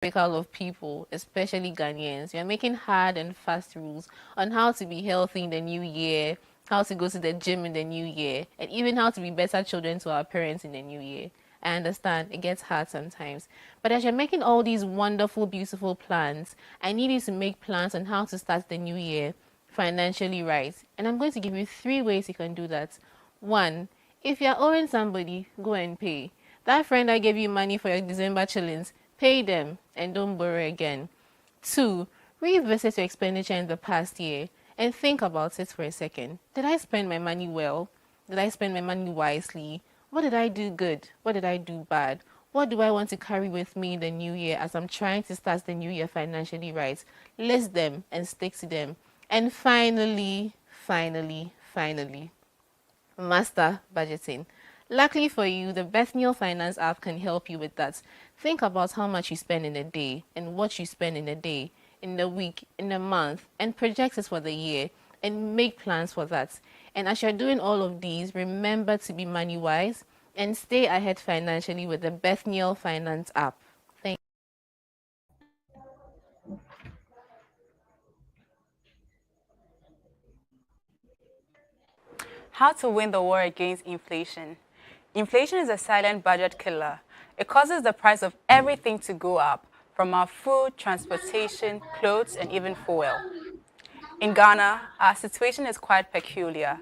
typical of people, especially Ghanaians. We are making hard and fast rules on how to be healthy in the new year, how to go to the gym in the new year, and even how to be better children to our parents in the new year. I understand it gets hard sometimes. But as you're making all these wonderful, beautiful plans, I need you to make plans on how to start the new year financially right. And I'm going to give you 3 ways you can do that. One, if you're owing somebody, go and pay. That friend that gave you money for your December chillings, pay them and don't borrow again. Two, revisit your expenditure in the past year and think about it for a second. Did I spend my money well? Did I spend my money wisely? What did I do good? What did I do bad? What do I want to carry with me in the new year as I'm trying to start the new year financially right? List them and stick to them. And finally, master budgeting. Luckily for you, the Bethnal Finance app can help you with that. Think about how much you spend in a day and what you spend in a day, in a week, in a month, and project it for the year and make plans for that. And as you're doing all of these, remember to be money wise and stay ahead financially with the Bethnal Finance app. Thank How to win the war against inflation. Inflation is a silent budget killer. It causes the price of everything to go up, from our food, transportation, clothes, and even fuel. In Ghana, our situation is quite peculiar,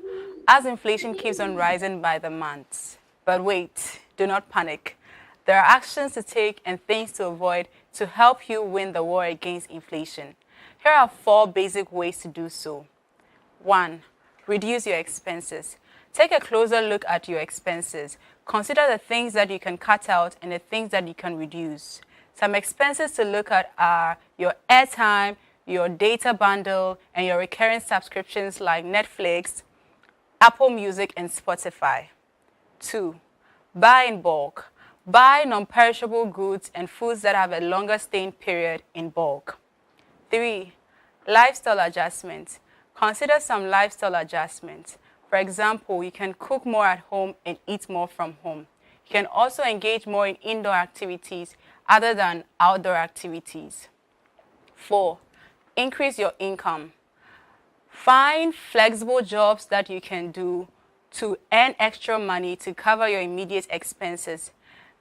as inflation keeps on rising by the months. But wait, do not panic. There are actions to take and things to avoid to help you win the war against inflation. Here are 4 basic ways to do so. 1. Reduce your expenses. Take a closer look at your expenses. Consider the things that you can cut out and the things that you can reduce. Some expenses to look at are your airtime, your data bundle, and your recurring subscriptions like Netflix, Apple Music, and Spotify. 2. Buy in bulk. Buy non-perishable goods and foods that have a longer staying period in bulk. 3. Lifestyle adjustments. Consider some lifestyle adjustments. For example, you can cook more at home and eat more from home. You can also engage more in indoor activities other than outdoor activities. 4. Increase your income. Find flexible jobs that you can do to earn extra money to cover your immediate expenses.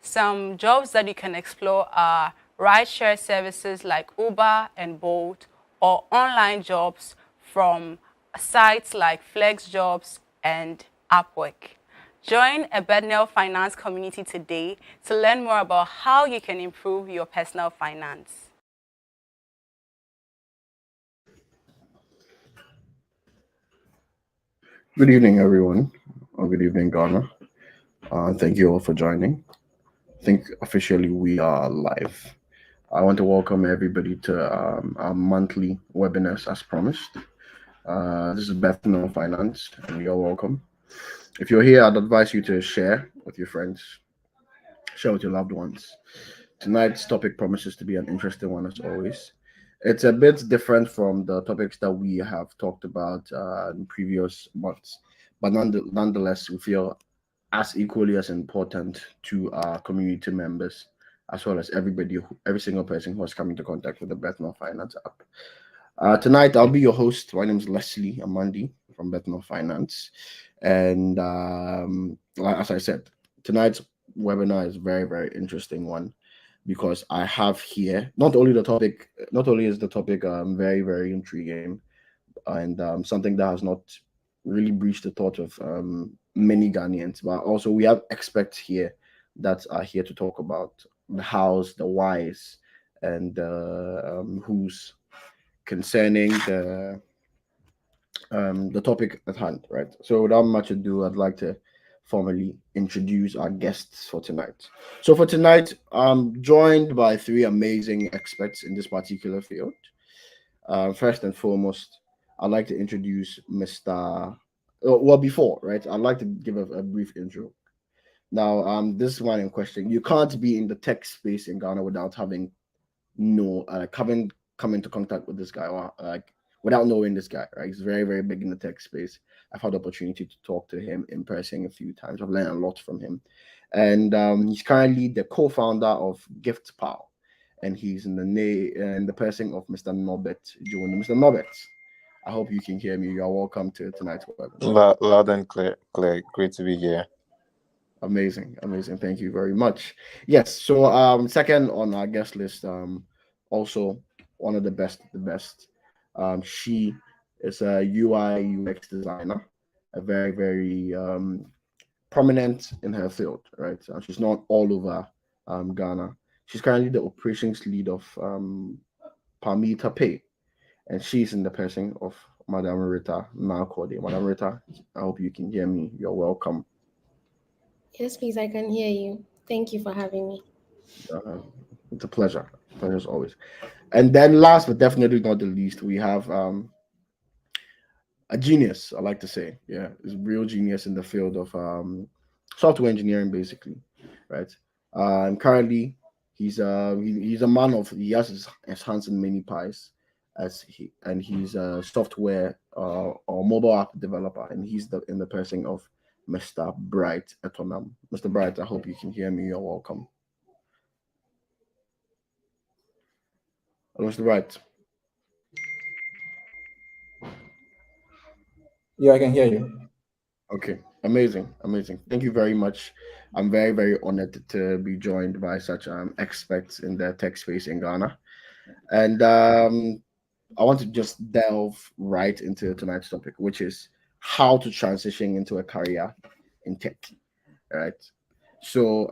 Some jobs that you can explore are rideshare services like Uber and Bolt, or online jobs from sites like FlexJobs and Upwork. Join a Bethnal Finance community today to learn more about how you can improve your personal finance. Good evening, everyone. Or good evening, Ghana. Thank you all for joining. I think officially we are live. I want to welcome everybody to our monthly webinars as promised. This is Bethnal Finance, and you're welcome. If you're here, I'd advise you to share with your friends, share with your loved ones. Tonight's topic promises to be an interesting one as always. It's a bit different from the topics that we have talked about in previous months, but nonetheless, we feel as equally as important to our community members as well as every single person who has come into contact with the Bethnal Finance app. Tonight, I'll be your host. My name is Leslie Amandi from Bethnal Finance, and as I said, tonight's webinar is a very, very interesting one because I have here not only is the topic very, very intriguing and something that has not really breached the thought of many Ghanaians, but also we have experts here that are here to talk about the hows, the whys, and the who's concerning the topic at hand, right? So without much ado, I'd like to formally introduce our guests for tonight. So for tonight, I'm joined by 3 amazing experts in this particular field. First and foremost, I'd like to introduce Mr. Well, before, right? I'd like to give a brief intro. Now, this one in question, you can't be in the tech space in Ghana without having having come into contact with this guy, or like without knowing this guy, right? He's very, very big in the tech space. I've had the opportunity to talk to him in person a few times. I've learned a lot from him. And he's currently the co-founder of GiftPal. and he's in the person of Mr. Norbert Jr. Mr. Norbert, I hope you can hear me. You are welcome to tonight's webinar. Loud and clear. Great to be here. Amazing, amazing. Thank you very much. Yes. So, second on our guest list, also one of the best. She is a UI UX designer, a very prominent in her field. Right. She's not all over Ghana. She's currently the operations lead of Palmita Pay, and she's in the person of Madam Rita Nakode. Madam Rita, I hope you can hear me. You're welcome. Yes, please, I can hear you. Thank you for having me. Uh, it's a pleasure. Pleasure as always. And then last but definitely not the least, we have a genius, I like to say. Yeah, is a real genius in the field of software engineering, basically. Right. And currently he's a man of he has his hands in many pies he's a software or mobile app developer, and he's in the person of Mr. Bright Etonam. Mr. Bright, I hope you can hear me. You're welcome. Hello, Mr. Bright. Yeah, I can hear you. Okay, amazing, amazing. Thank you very much. I'm very honored to be joined by such experts in the tech space in Ghana, and I want to just delve right into tonight's topic, which is how to transition into a career in tech. All right. So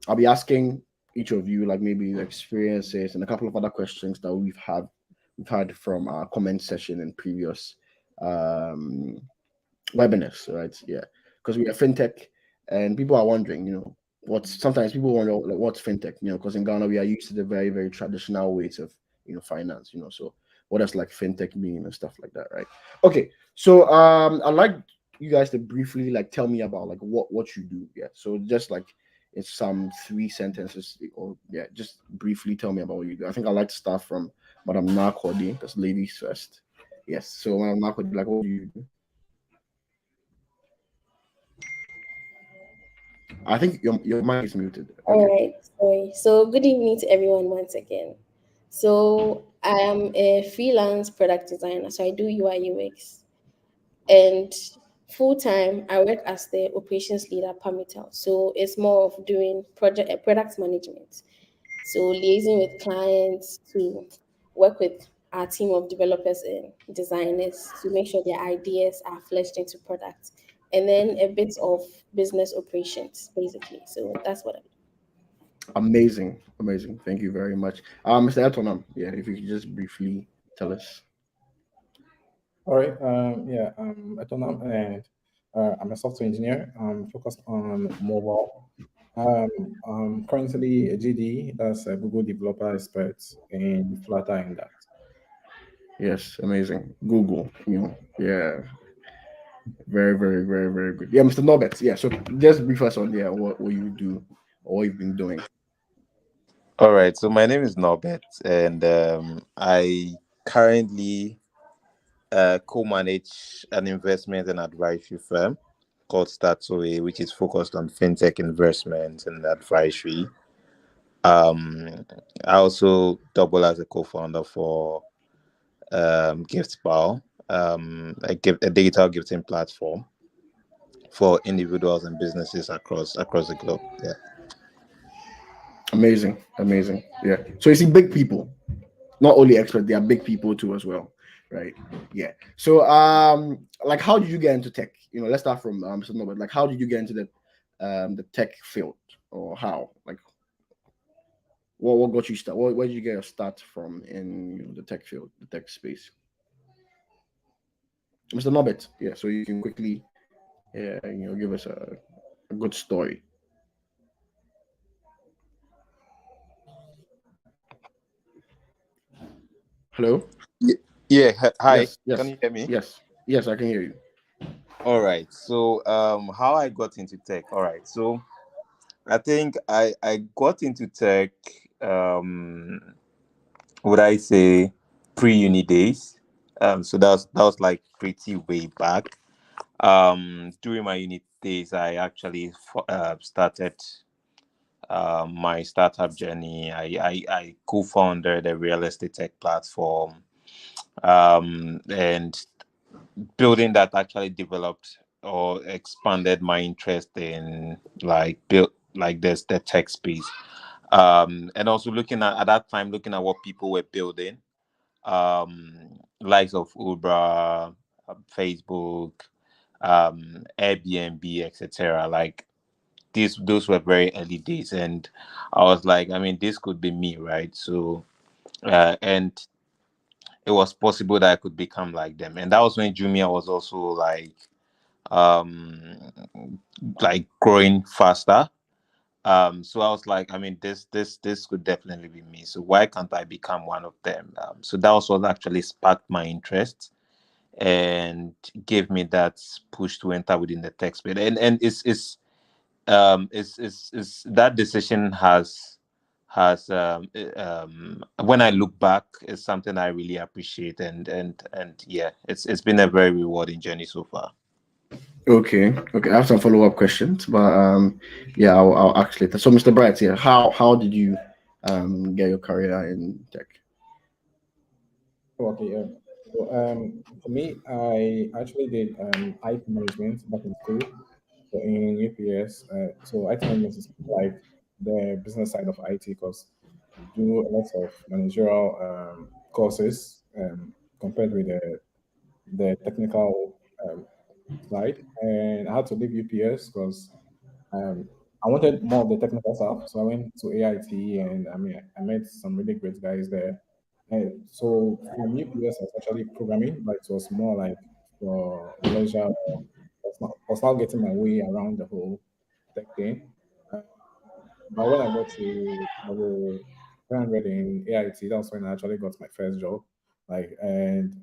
I'll be asking each of you like maybe the experiences and a couple of other questions that we've had from our comment session in previous um webinars, right? Yeah, because we are fintech, and people are wondering, what's sometimes people wonder like, what's fintech, because in Ghana we are used to the very traditional ways of finance, so what does like fintech mean and stuff like that, right? Okay, so I'd like you guys to briefly like tell me about like what you do, yeah. So just like it's some 3 sentences, or yeah, just briefly tell me about what you do. I think I'd like to start from Madam Nakodi, because ladies first. Yes, so Madam Nakodi, like what do you do? I think your mic is muted. All Okay. right, sorry. So, good evening to everyone once again. So, I am a freelance product designer. So, I do UI UX, and full time I work as the operations leader at Pamitel. So, it's more of doing product management. So, liaising with clients to work with our team of developers and designers to make sure their ideas are fleshed into products, and then a bit of business operations, basically. So, that's what I do. Amazing. Amazing. Thank you very much. Mr. Etonam, yeah, if you could just briefly tell us. All right. Yeah, I'm Etonam, and I'm a software engineer. I'm focused on mobile. Currently a GD, that's a Google Developer Expert in Flutter and that. Yes, amazing. Google, yeah, very good. Yeah, Mr. Norbert, yeah. So just brief us on what you do or what you've been doing. All right. So my name is Norbert, and I currently co-manage an investment and advisory firm called Startaway, which is focused on fintech investment and advisory. I also double as a co-founder for GiftBow, a digital gifting platform for individuals and businesses across the globe. Yeah. Amazing. Yeah. So you see, big people, not only experts, they are big people too as well, right? Yeah. So like how did you get into tech? Let's start from Mr. Norbert. Like how did you get into the tech field, or how? Like what got you start? Where did you get your start from in the tech field, the tech space? Mr. Norbert, yeah, so you can quickly, yeah, give us a good story. Hello? Yeah. Hi. Yes, Can yes, you hear me? yes, I can hear you. All right. So, how I got into tech. All right. So, I think I got into tech. Would I say pre-uni days? So that was like pretty way back. During my uni days, I actually started my startup journey. I co-founded a real estate tech platform, and building that actually developed or expanded my interest in like build like this the tech space. And also at that time looking at what people were building, likes of Uber, Facebook, Airbnb, etc. Like those were very early days, and I was like, I mean, this could be me, right? So, and it was possible that I could become like them, and that was when Jumia was also um, like growing faster. So I was like, I mean, this could definitely be me. So why can't I become one of them? So that was what actually sparked my interest and gave me that push to enter within the tech space. And it's that decision has when I look back, it's something I really appreciate, and yeah, it's been a very rewarding journey so far. Okay, okay. I have some follow up questions, but yeah, I'll ask later. So, Mr. Bright, yeah, how did you get your career in tech? Oh, okay, yeah. So, for me, I actually did IT management back in school. So in UPS, so IT management is like the business side of IT because you do a lot of managerial courses compared with the technical side. And I had to leave UPS because um, I wanted more of the technical stuff. So I went to AIT, and I mean, I met some really great guys there. And so from UPS, I was actually programming, but it was more like for leisure. I was not getting my way around the whole tech thing. Uh, but when I got to level 300 in AIT, that's when I actually got my first job. Like, and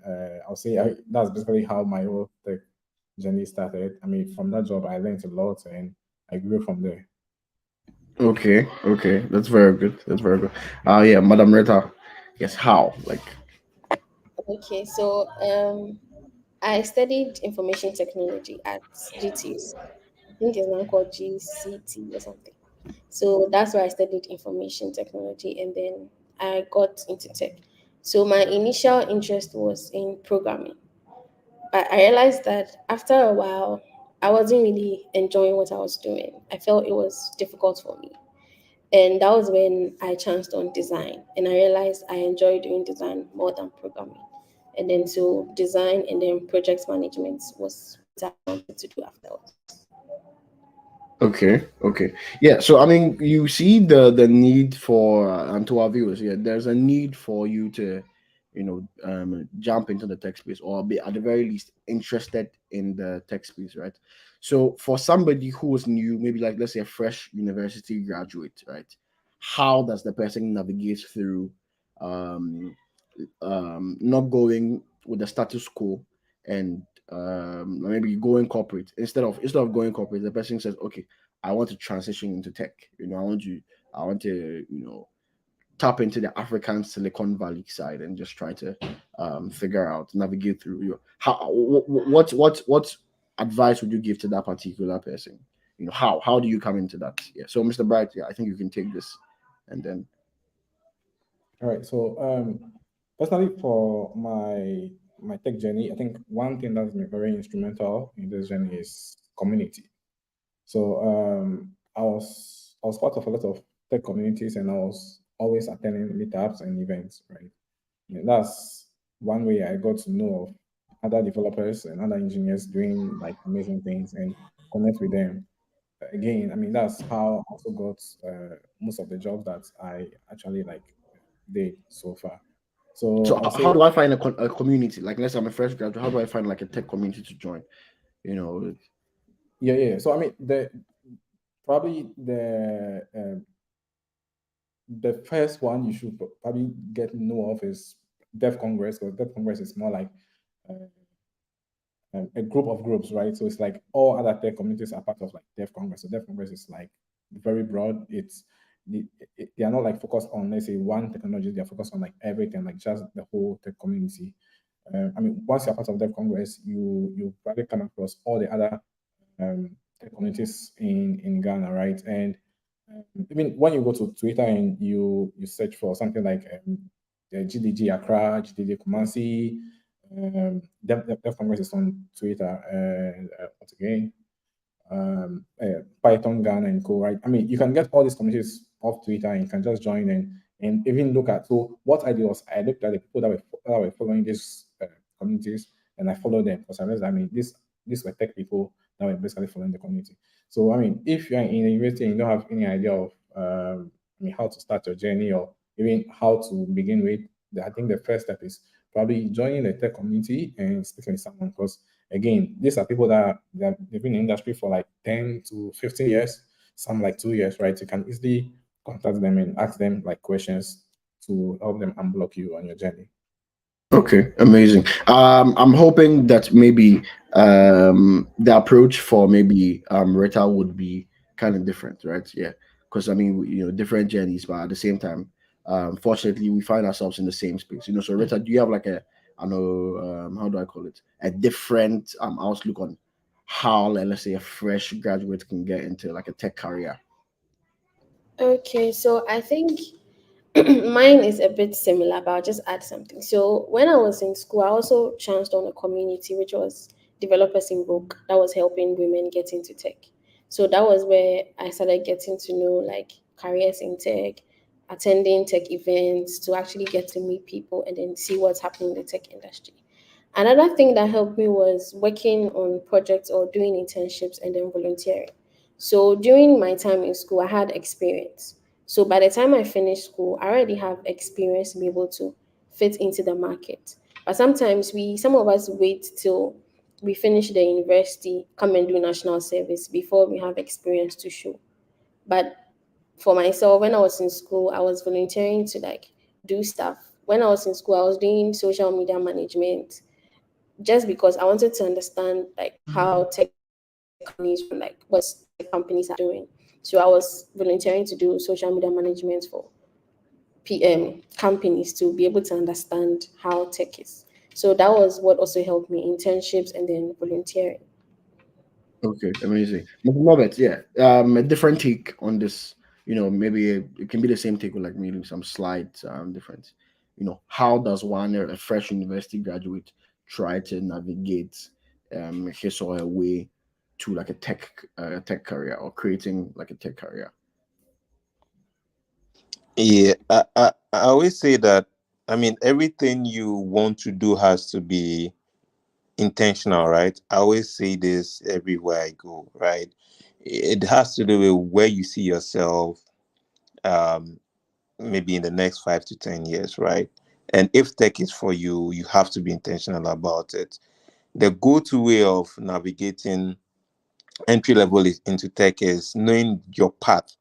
I'll say that's basically how my whole tech journey started. I mean, from that job, I learned a lot, and I grew from there. Okay, okay, that's very good. That's very good. Yeah, Madam Rita. Yes, how? Like, Okay, so I studied information technology at GTS. I think it's now called GCT or something. So that's where I studied information technology, and then I got into tech. So my initial interest was in programming, but I realized that after a while, I wasn't really enjoying what I was doing. I felt it was difficult for me. And that was when I chanced on design, and I realized I enjoy doing design more than programming. And then so design and then project management was what I wanted to do afterwards. okay, okay, yeah. So I mean, you see the need for and to our viewers, yeah, there's a need for you to, jump into the tech space or be at the very least interested in the tech space, right? So for somebody who is new, maybe like let's say a fresh university graduate, right? How does the person navigate through um not going with the status quo and maybe going corporate instead of going corporate, the person says, okay, I want to transition into tech. I want to tap into the African Silicon Valley side and just try to figure out, navigate through your how what advice would you give to that particular person? How do you come into that? Yeah. So, Mr. Bright, yeah, I think you can take this, and then All right. So, personally, for my tech journey, I think one thing that's been very instrumental in this journey is community. So, I was part of a lot of tech communities, and I was always attending meetups and events. Right. And that's one way I got to know of other developers and other engineers doing like amazing things and connect with them. Again, I mean, that's how I also got most of the jobs that I actually like did so far. So so I'll how say, do I find a community? Like, let's say I'm a fresh graduate, how do I find like a tech community to join? You know, yeah, yeah. So I mean, probably the first one you should probably get know of is Dev Congress, because Dev Congress is more like uh, a group of groups, right? So it's like all other tech communities are part of like Dev Congress. So Dev Congress is like very broad. They, they are not like focused on, let's say, one technology. They are focused on like everything, like just the whole tech community. I mean, once you're part of Dev Congress, you probably come across all the other tech communities in Ghana, right? And I mean, when you go to Twitter and you search for something like GDG Accra, GDG Kumasi, Dev Congress is on Twitter, and once again, Python Ghana and co. Right? I mean, you can get all these communities off Twitter, and you can just join and even look at. So what I did was I looked at the people that were following these communities, and I followed them because I realized, I mean, these were tech people that were basically following the community. So I mean, if you're in a university and you don't have any idea of I mean, how to start your journey or even how to begin with, I think the first step is probably joining the tech community and speaking with someone, because again, these are people that they've been in the industry for like 10 to 15 years, some like 2 years, right? You can easily contact them and ask them like questions to help them unblock you on your journey. Okay, amazing. I'm hoping that maybe the approach for maybe Rita would be kind of different, right? Yeah, because I mean, different journeys, but at the same time, fortunately, we find ourselves in the same space. So Rita, do you have like I know, how do I call it, a different outlook on how, like, let's say, a fresh graduate can get into like a tech career? Okay, so I think mine is a bit similar, but I'll just add something. So when I was in school, I also chanced on a community which was Developers in Vogue that was helping women get into tech. So that was where I started getting to know like careers in tech, attending tech events to actually get to meet people and then see what's happening in the tech industry. Another thing that helped me was working on projects or doing internships and then volunteering. So during my time in school, I had experience. So by the time I finished school, I already have experience to be able to fit into the market. But sometimes some of us wait till we finish the university, come and do national service before we have experience to show. But for myself, when I was in school, I was volunteering to like do stuff. When I was in school, I was doing social media management just because I wanted to understand like how tech companies run, like what tech companies are doing. So I was volunteering to do social media management for companies to be able to understand how tech is. So that was what also helped me internships and then volunteering. Okay, amazing. Robert, yeah, a different take on this. Maybe it can be the same take with like maybe some slight difference. How does one, a fresh university graduate, try to navigate his or her way to like a tech career or creating like a tech career? Yeah, I always say that, I mean, everything you want to do has to be intentional, right? I always say this everywhere I go, right? It has to do with where you see yourself, um, maybe in the next 5 to 10 years, right? And if tech is for you, you have to be intentional about it. The go-to way of navigating entry level into tech is knowing your path,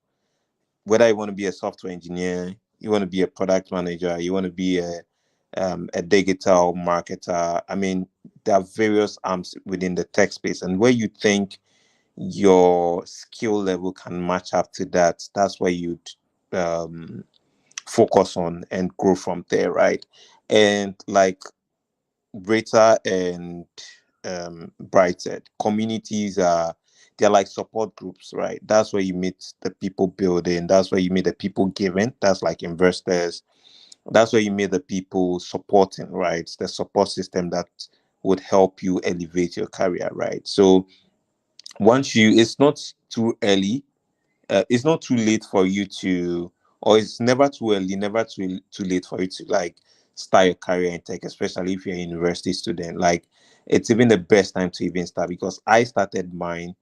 whether you want to be a software engineer, you want to be a product manager, you want to be a digital marketer. I mean, there are various arms within the tech space, and where you think your skill level can match up to that, that's where you'd um, focus on and grow from there, right? And like Brita and Bright said, communities are, they're like support groups, right? That's where you meet the people building. That's where you meet the people giving. That's like investors. That's where you meet the people supporting, right? The support system that would help you elevate your career, right? So once it's not too early, it's not too late for you to, or it's never too early, never too late for you to like start your career in tech, especially if you're a university student. Like, it's even the best time to even start, because I started mine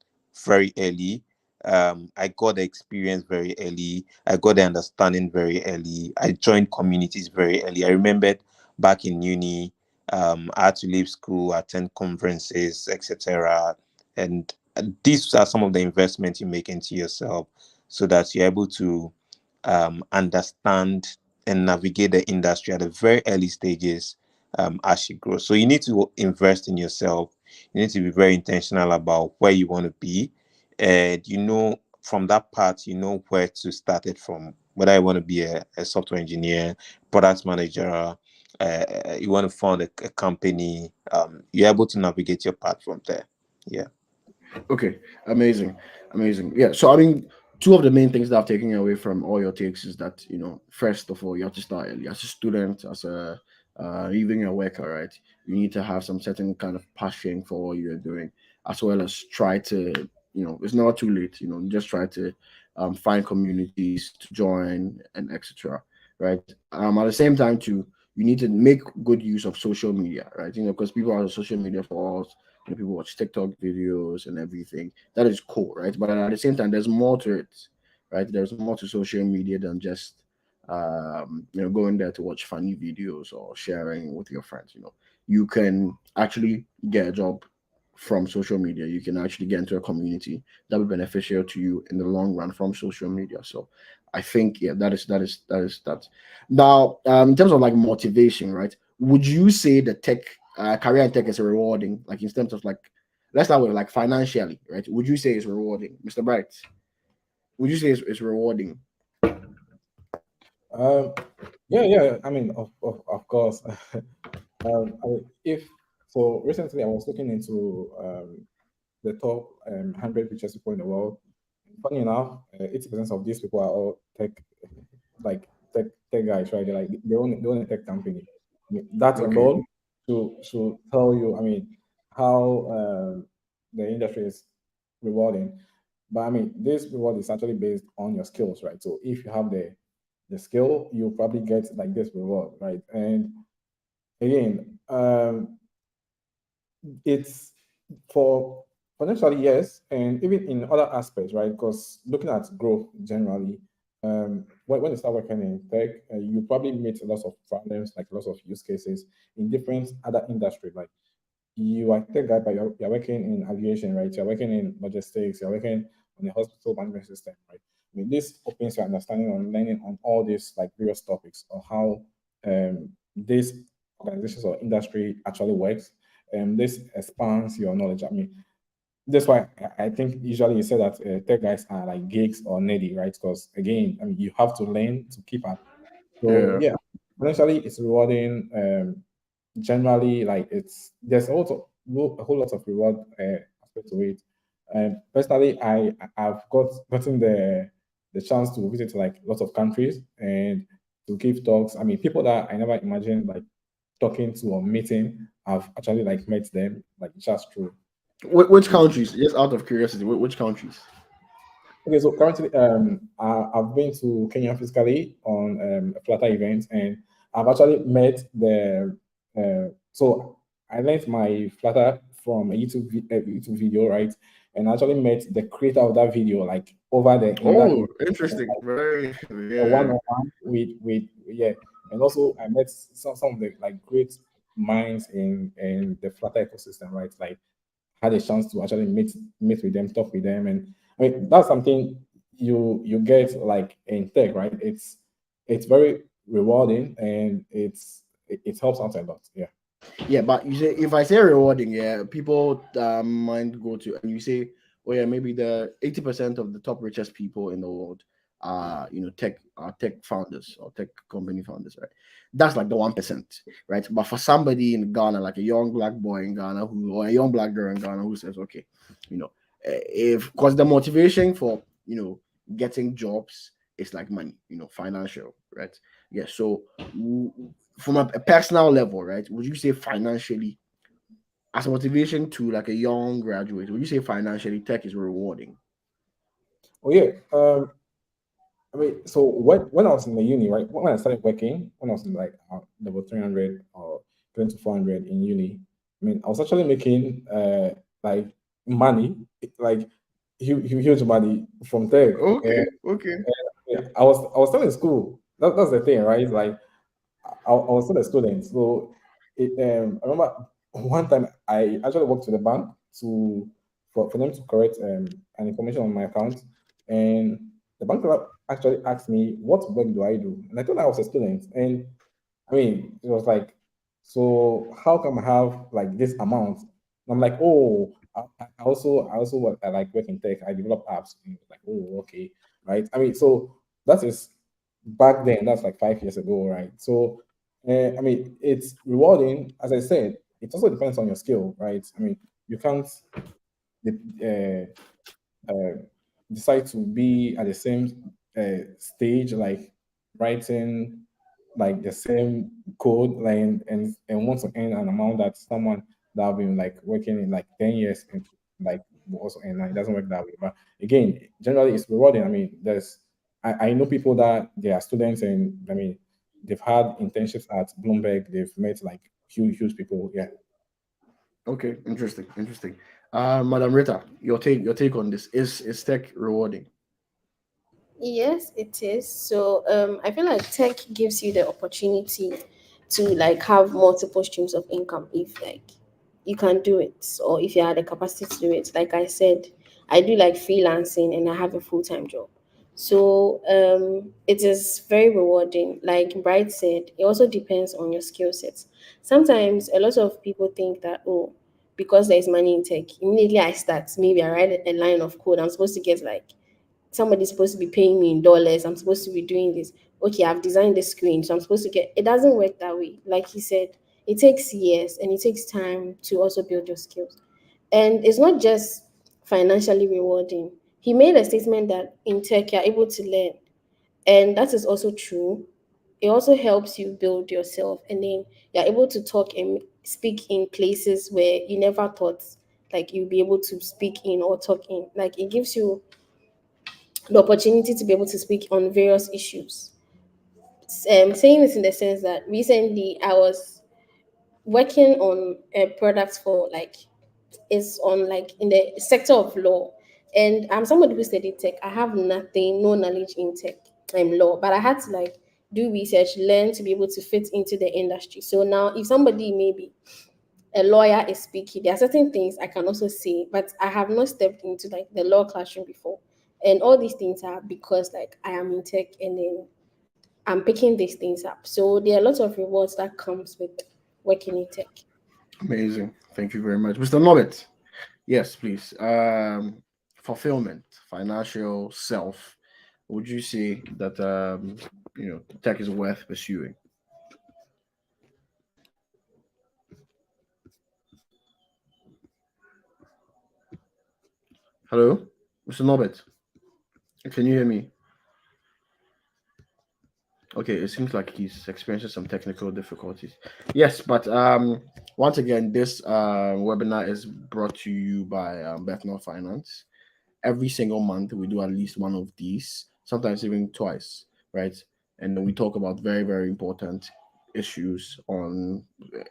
very early. I got the experience very early. I got the understanding very early. I joined communities very early. I remembered back in uni, I had to leave school, attend conferences, etc. And these are some of the investments you make into yourself, so that you're able to understand and navigate the industry at the very early stages, as you grow. So you need to invest in yourself. You need to be very intentional about where you want to be. And from that part, where to start it from. Whether you want to be a software engineer, product manager, you want to found a company, you're able to navigate your path from there. Yeah. Okay, amazing, amazing. Yeah. So I mean, two of the main things that I've taken away from all your takes is that, first of all, you have to start early. As a student, as a even a worker, right? You need to have some certain kind of passion for what you're doing, as well as try to, it's not too late. Just try to find communities to join and etc. Right. At the same time, too, you need to make good use of social media, right? Because people are on social media for us. People watch TikTok videos and everything. That is cool, right? But at the same time, there's more to it, right? There's more to social media than just going there to watch funny videos or sharing with your friends. You can actually get a job from social media. You can actually get into a community that will be beneficial to you in the long run from social media. So I think, yeah, that is that. Now, in terms of like motivation, right? Would you say the tech career in tech is rewarding, like in terms of like, let's start with like financially, right? Would you say it's rewarding, Mr. Bright? Would you say it's rewarding? Um, yeah, yeah. I mean, of course. If so, recently I was looking into the top 100 richest people in the world. Funny enough, 80% of these people are all like tech guys, right? They own a tech company. I mean, that Okay. alone to tell you, I mean, how the industry is rewarding. But I mean, this reward is actually based on your skills, right? So if you have the skill, you'll probably get like this reward, right? And again, it's for potentially yes, and even in other aspects, right? Because looking at growth generally, when you start working in tech, you probably meet lots of problems, like lots of use cases in different other industries. Like you are tech guy, but you're working in aviation, right? You're working in logistics, you're working on the hospital management system, right? I mean, this opens your understanding on learning on all these like various topics on how this organizations or industry actually works. And this expands your knowledge. I mean, that's why I think usually you say that tech guys are like geeks or nerdy, right? Because again, I mean, you have to learn to keep up. So Yeah. yeah, financially it's rewarding. Generally, like there's also a whole lot of reward aspect to it. Personally, I've gotten the chance to visit like lots of countries and to give talks. I mean, people that I never imagined like talking to or meeting, I've actually like met them, like just true. Which countries? Just out of curiosity, which countries? Okay, so currently, I've been to Kenya physically on a Flutter event, and I've actually met the. So I learned my Flutter from a YouTube video, right? And I actually met the creator of that video, like over there in that Oh, event, interesting. Very, one yeah. on one with yeah, and also I met some of the like great minds in the Flutter ecosystem, right? Like had a chance to actually meet with them, talk with them, and I mean that's something you get like in tech, right? It's very rewarding and it helps out a lot. Yeah. Yeah, but you say if I say rewarding, yeah, people mind go to and you say, oh yeah, maybe the 80% of the top richest people in the world are tech founders or tech company founders, right? That's like the 1%, right? But for somebody in Ghana, like a young black boy in Ghana who or a young black girl in Ghana who says, okay, if because the motivation for getting jobs is like money, financial, right? Yeah, so from a personal level, right? Would you say financially, as a motivation to like a young graduate, would you say financially tech is rewarding? Oh yeah. I mean, so when I was in the uni, right? When I started working, when I was in like level 300 or going to 400 in uni, I mean, I was actually making like money, like huge money from tech. Okay, okay. Yeah, I was still in school. That's the thing, right? Like I was still a student. So I remember one time I actually walked to the bank to for them to correct an information on my account, and the bank clerk actually asked me what work do I do, and I told her I was a student, and I mean it was like, so how come I have like this amount? And I'm like, oh, I also work, I like work in tech. I develop apps. And it was like, oh, okay, right. I mean, so that is back then. That's like 5 years ago, right? So, I mean, it's rewarding. As I said, it also depends on your skill, right? I mean, you can't. Uh, decide to be at the same stage, like writing like the same code line, and want to earn an amount that someone that have been like working in like 10 years and like will also earn. Like, it doesn't work that way. But again, generally it's rewarding. I mean, I know people that they are students, and I mean they've had internships at Bloomberg, they've met like huge people. Yeah. Okay, interesting, interesting. Madam Rita, your take on this, is tech rewarding? Yes, it is. So I feel like tech gives you the opportunity to like have multiple streams of income if like you can do it, or if you have the capacity to do it. Like I said, I do like freelancing and I have a full-time job. So it is very rewarding. Like Bright said, it also depends on your skill sets. Sometimes a lot of people think that, oh, because there is money in tech, immediately I start, maybe I write a line of code, I'm supposed to get like somebody's supposed to be paying me in dollars. I'm supposed to be doing this. Okay, I've designed the screen, so I'm supposed to get. It doesn't work that way. Like he said, it takes years and it takes time to also build your skills. And it's not just financially rewarding. He made a statement that in tech you're able to learn, and that is also true. It also helps you build yourself, and then you're able to talk and speak in places where you never thought like you'll be able to speak in or talk in. Like it gives you the opportunity to be able to speak on various issues. Saying this in the sense that recently I was working on a product for like is on like in the sector of law, and I'm somebody who studied tech. I have nothing, no knowledge in tech and law, but I had to like do research, learn to be able to fit into the industry. So now, if somebody maybe a lawyer is speaking, there are certain things I can also say, but I have not stepped into like the law classroom before. And all these things are because like I am in tech and then I'm picking these things up. So there are lots of rewards that comes with working in tech. Amazing. Thank you very much, Mr. Norbert. Yes, please. Fulfillment, financial self. Would you say that tech is worth pursuing? Hello, Mr. Norbert. Can you hear me? Okay, it seems like he's experiencing some technical difficulties. Yes, but once again, this webinar is brought to you by Bethnal Finance. Every single month we do at least one of these, sometimes even twice, right? And then we talk about very, very important issues on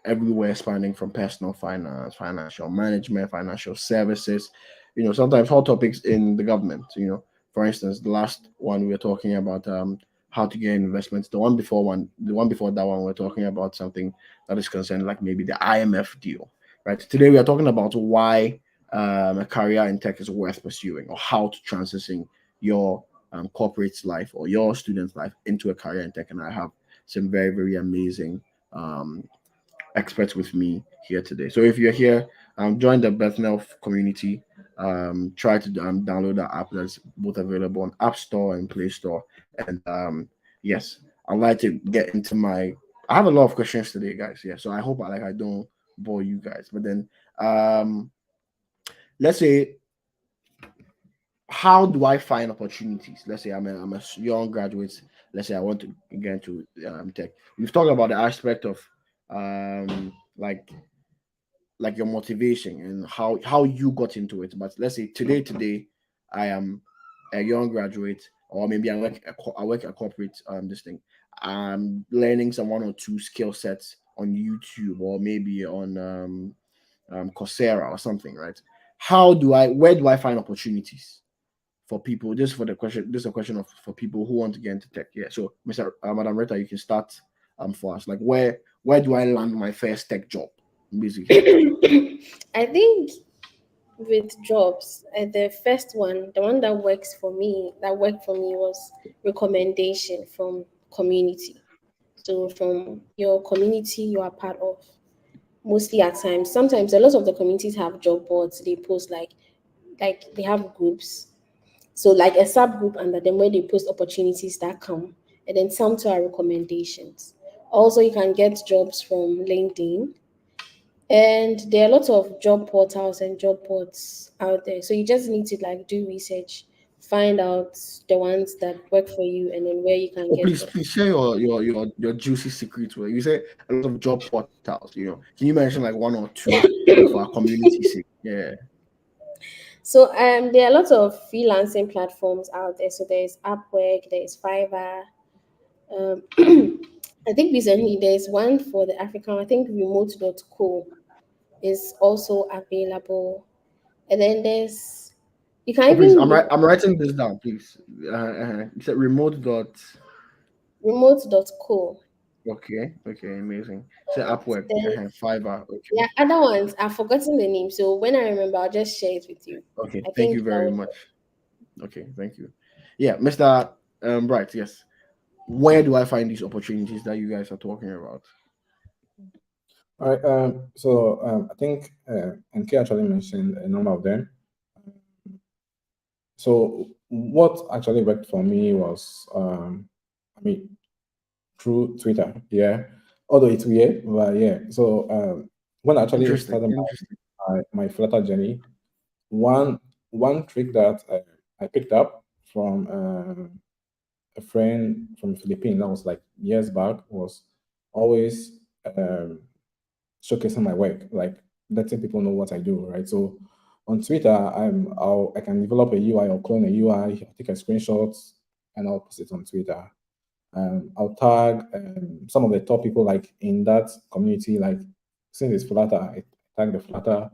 everywhere, spanning from personal finance, financial management, financial services, sometimes hot topics in the government. For instance, the last one we were talking about how to get investments. The one before that one, we're talking about something that is concerned like maybe the IMF deal, right? Today we are talking about why a career in tech is worth pursuing, or how to transition your corporate life or your student life into a career in tech. And I have some very, very amazing experts with me here today. So if you're here, join the Bethnal community. Try to download the app that's both available on App Store and Play Store. And yes, I'd like to get into my. I have a lot of questions today, guys. Yeah, so I hope I don't bore you guys. But then, let's say, how do I find opportunities? Let's say I'm a young graduate. Let's say I want to get into tech. We've talked about the aspect of um, like your motivation and how you got into it. But let's say today I am a young graduate, or maybe I work a corporate this thing. I'm learning some one or two skill sets on YouTube, or maybe on Coursera or something, right? Where do I find opportunities for people? Just for the question, this is a question of for people who want to get into tech. Yeah. So, Mr. Madam Rita, you can start for us. Like, where do I land my first tech job? Basically. I think with jobs, the first one, the one that worked for me was recommendation from community. So from your community you are part of. Mostly at times, sometimes a lot of the communities have job boards. They post like they have groups. So like a subgroup under them where they post opportunities that come, and then some to our recommendations. Also, you can get jobs from LinkedIn, and there are lots of job portals and job boards out there. So you just need to like do research, find out the ones that work for you and then where you can Oh, get please, them. please share your juicy secrets. Where you say a lot of job portals. Can you mention like one or two for our community sake? Yeah. So there are lots of freelancing platforms out there. So there's Upwork, there's Fiverr. Um, I think recently there's one for the African. I think remote.co is also available. And then you can Oh, please, even look I'm writing this down, please. You said remote dot. remote.co. Okay, amazing. Say Right. Upwork, Then Fiverr. there Okay, are other ones. I've forgotten the name. So when I remember, I'll just share it with you. okay. I Thank think you that very was much. Okay, thank you. Yeah, Mr. Bright. Yes. Where do I find these opportunities that you guys are talking about? All right. I think NK actually mentioned a number of them. So what actually worked for me was, I mean, through Twitter. Yeah. Although it's weird, but yeah. So when I actually Interesting. started Interesting. my Flutter journey, one one trick that I picked up from a friend from the Philippines that was like years back was always showcasing my work, like letting people know what I do, right? So on Twitter, I can develop a UI or clone a UI, I'll take a screenshot, and I'll post it on Twitter. I'll tag some of the top people like in that community, like since it's Flutter, I tag the Flutter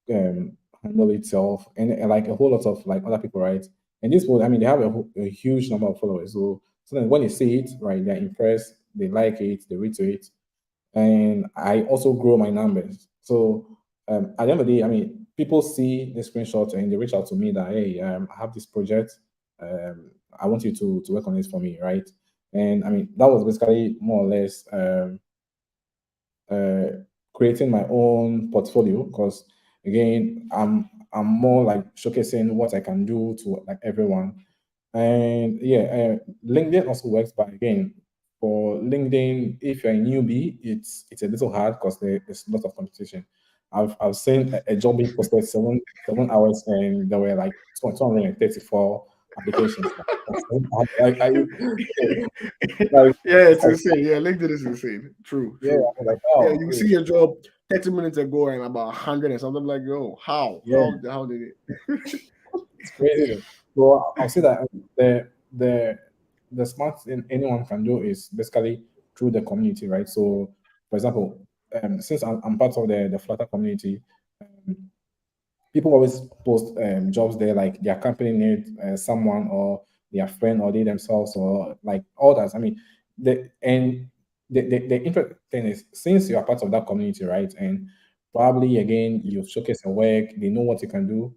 handle itself and like a whole lot of like other people, right? And this would, I mean, they have a huge number of followers. So then when they see it, right, they're impressed, they like it, they retweet, and I also grow my numbers. So at the end of the day, I mean, people see the screenshots and they reach out to me that hey, I have this project, I want you to work on this for me, right? And I mean, that was basically more or less uh, creating my own portfolio because again, I'm more like showcasing what I can do to like everyone. And yeah, LinkedIn also works, but again, for LinkedIn, if you're a newbie, it's a little hard because there's a lot of competition. I've seen a job being posted 7 hours and there were like 234 applications. Like, Yeah, it's insane. Yeah, LinkedIn is insane. True, yeah, I true. was like, Yeah, oh, you wait, see a job 30 minutes ago and about 100 and something like, yo, how? yeah. How did it? It's crazy though. So I'll say that the the smart thing anyone can do is basically through the community, right? So, for example, since I'm part of the Flutter community, people always post jobs there, like their company need someone or their friend or they themselves or like all that. I mean, the interesting thing is since you are part of that community, right? And probably again you showcase your work, they know what you can do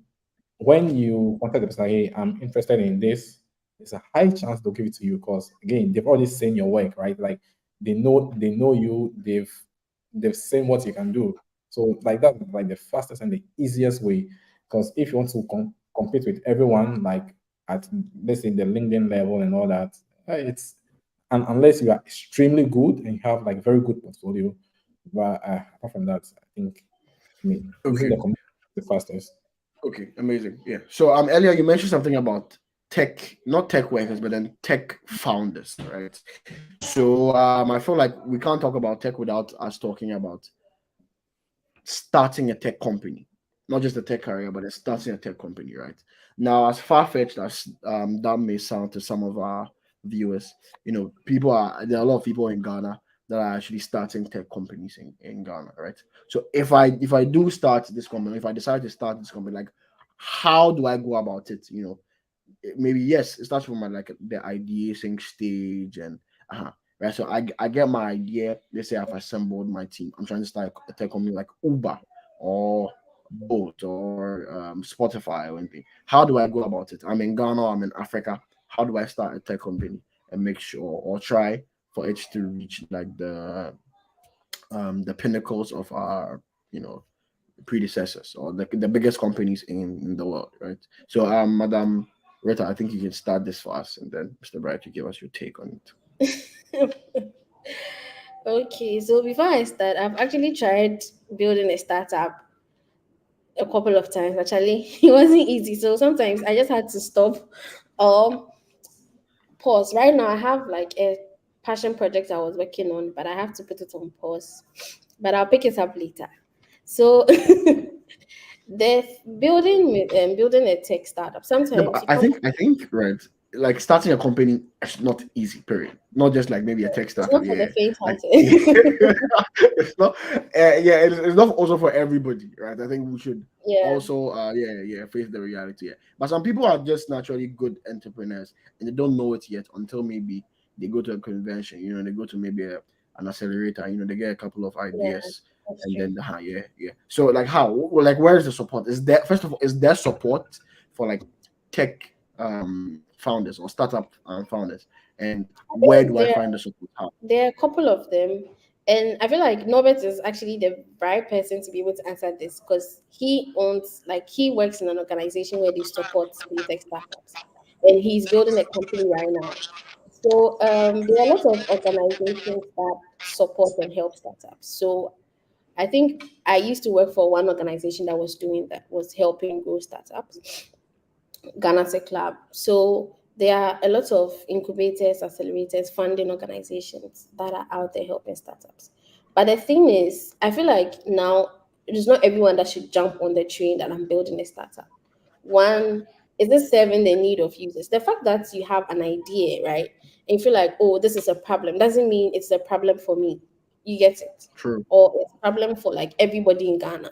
when you contact the person, hey, I'm interested in this, there's a high chance they'll give it to you because again, they've already seen your work, right? Like they know you, they've seen what you can do. So like that, like the fastest and the easiest way. Because if you want to compete with everyone, like at let's say the LinkedIn level and all that, it's and unless you are extremely good and you have like very good portfolio, but apart from that, I think I mean using Okay. the community is the fastest. Okay, amazing. Yeah. So earlier you mentioned something about tech, not tech workers, but then tech founders, right? So I feel like we can't talk about tech without us talking about starting a tech company, not just a tech career, but starting a tech company, right? Now, as far fetched as that may sound to some of our viewers, there are a lot of people in Ghana that are actually starting tech companies in Ghana, right? So if I do start this company, if I decide to start this company, like how do I go about it? Maybe yes, it starts from my like the ideating stage and right. So I get my idea. Let's say I've assembled my team. I'm trying to start a tech company like Uber or Bolt or Spotify or anything. How do I go about it? I'm in Ghana. I'm in Africa. How do I start a tech company and make sure or try for it to reach like the pinnacles of our predecessors or the biggest companies in the world, right? So, Madam Rita, I think you can start this for us, and then Mr. Bright, you give us your take on it. Okay, so before I start, I've actually tried building a startup a couple of times. Actually, it wasn't easy. So sometimes I just had to stop Um, pause. Right now, I have like a passion project I was working on, but I have to put it on pause. But I'll pick it up later. So, the building a tech startup. Yeah, but Sometimes you I come. think right, like starting a company is not easy. Period. Not just like maybe a tech It's startup. not for Yeah, the like faint-hearted. it's not. Yeah, it's not also for everybody, right? I think we should Yeah, also, yeah, face the reality. Yeah. But some people are just naturally good entrepreneurs, and they don't know it yet until maybe they go to a convention. They go to maybe an accelerator. They get a couple of yeah, ideas, that's and true. then yeah. So like how? Well, like where is the support? Is there first of all is there support for like tech founders or startup founders, and I where think do I find the support? How? there are a couple of them, and I feel like Norbert is actually the right person to be able to answer this because he works in an organization where they support fintech startups, and he's building a company right now. So there are a lot of organizations that support and help startups. So I think I used to work for one organization that was doing that, was helping grow startups. Ghana Tech Club. So there are a lot of incubators, accelerators, funding organizations that are out there helping startups. But the thing is, I feel like now it is not everyone that should jump on the train that I'm building a startup. One, is this serving the need of users? The fact that you have an idea, right, and you feel like, oh, this is a problem, doesn't mean it's a problem for me. You get it? True, Or it's a problem for like everybody in Ghana.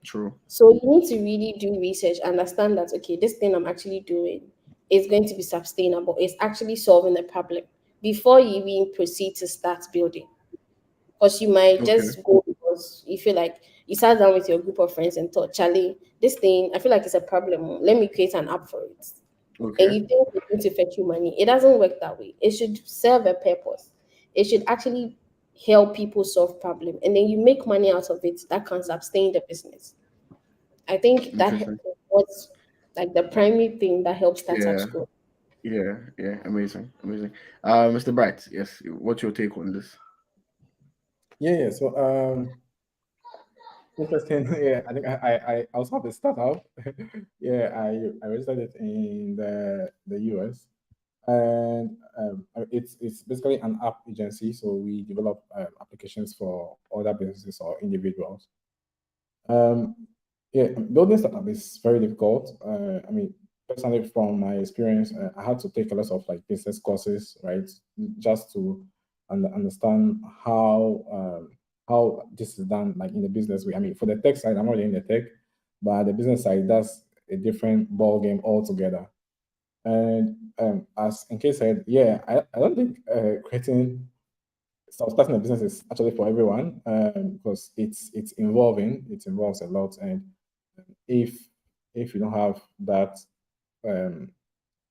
true. So you need to really do research, understand that okay, this thing I'm actually doing is going to be sustainable. It's actually solving the problem before you even proceed to start building. Because you might Okay, just go because you feel like you sat down with your group of friends and thought, Charlie, this thing I feel like it's a problem. Let me create an app for it. And okay, you think it's going to fetch you money. It doesn't work that way. It should serve a purpose. It should actually help people solve problem, and then you make money out of it that can sustain the business. I think that interesting. what's like the primary thing that helps startups Yeah, grow. yeah, amazing, amazing. Mr. Bright, yes, what's your take on this? Yeah. So interesting. Yeah, I think I also have a startup. Yeah, I registered it in the US, and it's basically an app agency. So we develop applications for other businesses or individuals. Um, yeah, building startup is very difficult. I mean, personally, from my experience, I had to take a lot of like business courses, right, just to understand how this is done, like in the business way. I mean, for the tech side, I'm already in the tech, but the business side, that's a different ball game altogether. And as in case said, yeah, I don't think creating so starting a business is actually for everyone because it's involving. It involves a lot, and if if you don't have that um,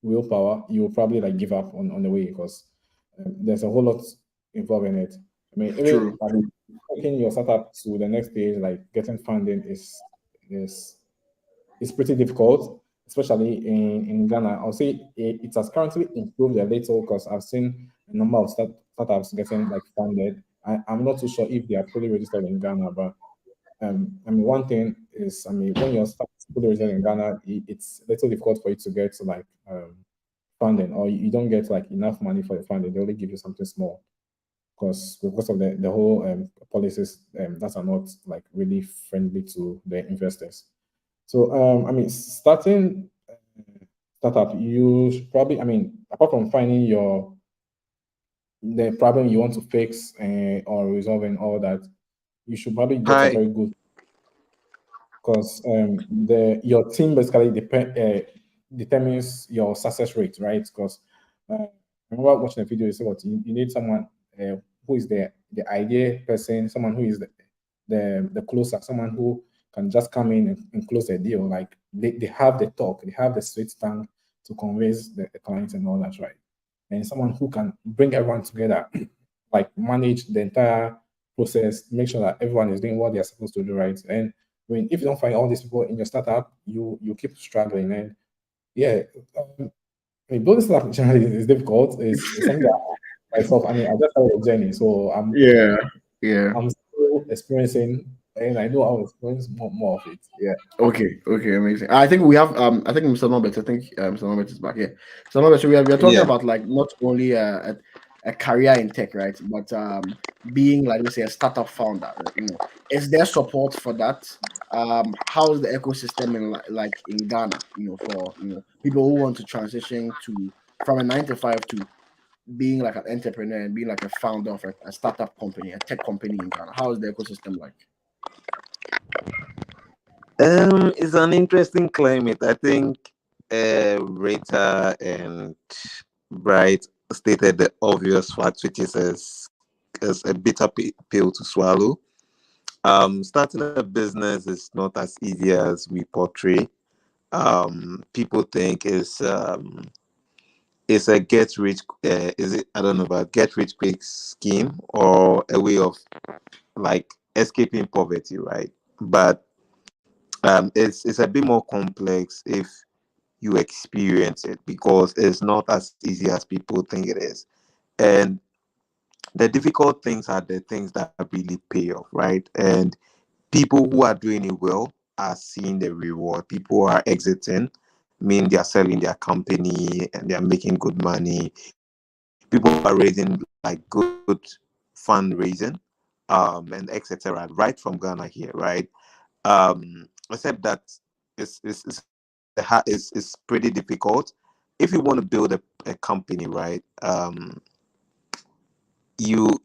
willpower, you'll probably like give up on the way because there's a whole lot involved in it. I mean, even True, like true. taking your startup to the next stage, like getting funding is is pretty difficult, especially in Ghana. I'll say it has currently improved a little because I've seen a number of startups getting like funded. I'm not too sure if they are fully registered in Ghana, but I mean, one thing is, I mean, when you're fully registered in Ghana, it's a little difficult for you to get like funding, or you don't get like enough money for the funding. They only give you something small because of the whole policies that are not like really friendly to the investors. So I mean, starting startup, you should probably, I mean, apart from finding the problem you want to fix or resolving all that, you should probably get a Hi. very good because the your team basically determines your success rate, right? Because I remember watching a video, you said what you need someone who is the idea person, someone who is the closer, someone who can just come in and close the deal. Like they have the talk, they have the sweet tongue to convince the clients and all that, right? And someone who can bring everyone together, like manage the entire process, make sure that everyone is doing what they're supposed to do, right? And I mean, if you don't find all these people in your startup, you keep struggling. And yeah, I mean, building startup generally is difficult. It's something that myself. I mean, I just started a journey, so Yeah, yeah. I'm still experiencing and I know I was going more of it. Yeah. Okay, amazing. I think we have I think Mr. Norbert, I think Mr. Norbert is back here. So Norbert, so we are talking Yeah. about like not only a career in tech, right? But being like let's say a startup founder, right? Is there support for that? How is the ecosystem in like in Ghana, for people who want to transition to from a 9 to 5 to being like an entrepreneur and being like a founder of a startup company, a tech company in Ghana? How is the ecosystem like? It's an interesting climate. I think Rita and Bright stated the obvious fact, which is as a bitter pill to swallow. Starting a business is not as easy as we portray. People think it's a get rich, is it? I don't know about get rich quick scheme or a way of like escaping poverty, right? But it's a bit more complex if you experience it because it's not as easy as people think it is. And the difficult things are the things that really pay off, right? And people who are doing it well are seeing the reward. People who are exiting, mean they are selling their company and they are making good money. People are raising like good fundraising, and etc. Right from Ghana here, right? Except that it's pretty difficult. If you want to build a company, right? You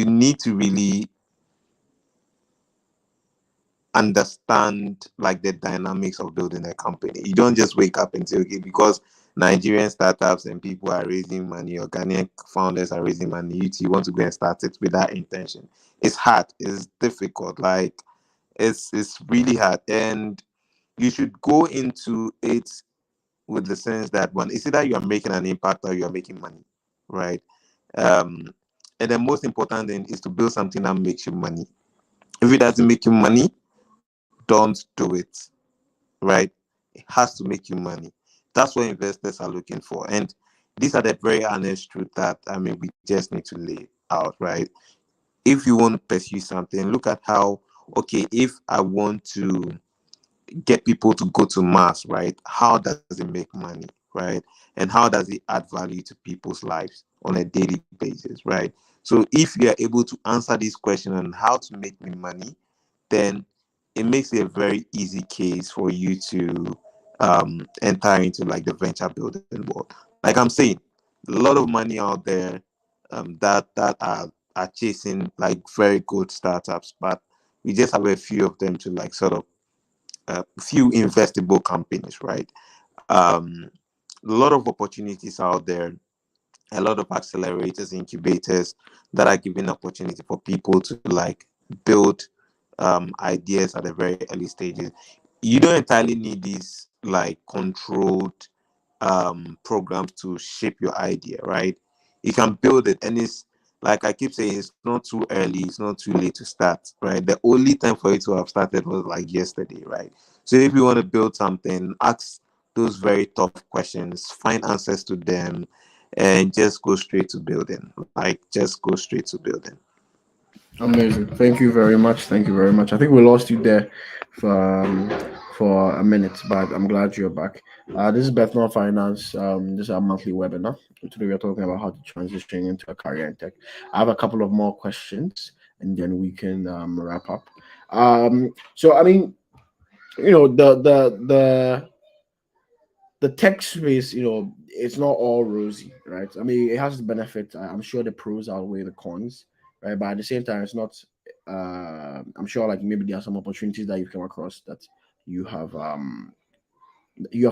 need to really understand like the dynamics of building a company. You don't just wake up and say, okay, because Nigerian startups and people are raising money or Ghanaian founders are raising money, you want to go and start it with that intention. It's hard, it's difficult, like it's really hard. And you should go into it with the sense that one, it's either you are making an impact or you are making money, right? Um, and the most important thing is to build something that makes you money. If it doesn't make you money, don't do it, right? It has to make you money. That's what investors are looking for. And these are the very honest truth that we just need to lay out, right? If you want to pursue something, look at how, okay, if I want to get people to go to Mars, right? How does it make money, right? And how does it add value to people's lives on a daily basis, right? So if you are able to answer this question on how to make me money, then it makes it a very easy case for you to enter into like the venture building world. Like I'm saying, a lot of money out there that are chasing like very good startups, but we just have a few of them to like sort of few investable companies, right? A lot of opportunities out there, a lot of accelerators, incubators that are giving opportunity for people to like build ideas at the very early stages. You don't entirely need these like controlled programs to shape your idea, right? You can build it, and it's like I keep saying, it's not too early, it's not too late to start, right? The only time for it to have started was like yesterday, right? So if you want to build something, ask those very tough questions, find answers to them, and just go straight to building. Like just go straight to building. Amazing. Thank you very much. Thank you very much. I think we lost you there for a minute, but I'm glad you're back. This is Bethnal Finance. This is our monthly webinar. Today we're talking about how to transition into a career in tech. I have a couple of more questions, and then we can wrap up. So I mean, the tech space, it's not all rosy, right? I mean, it has the benefits. I'm sure the pros outweigh the cons, right? But at the same time, it's not. I'm sure, like maybe there are some opportunities that you've come across that you have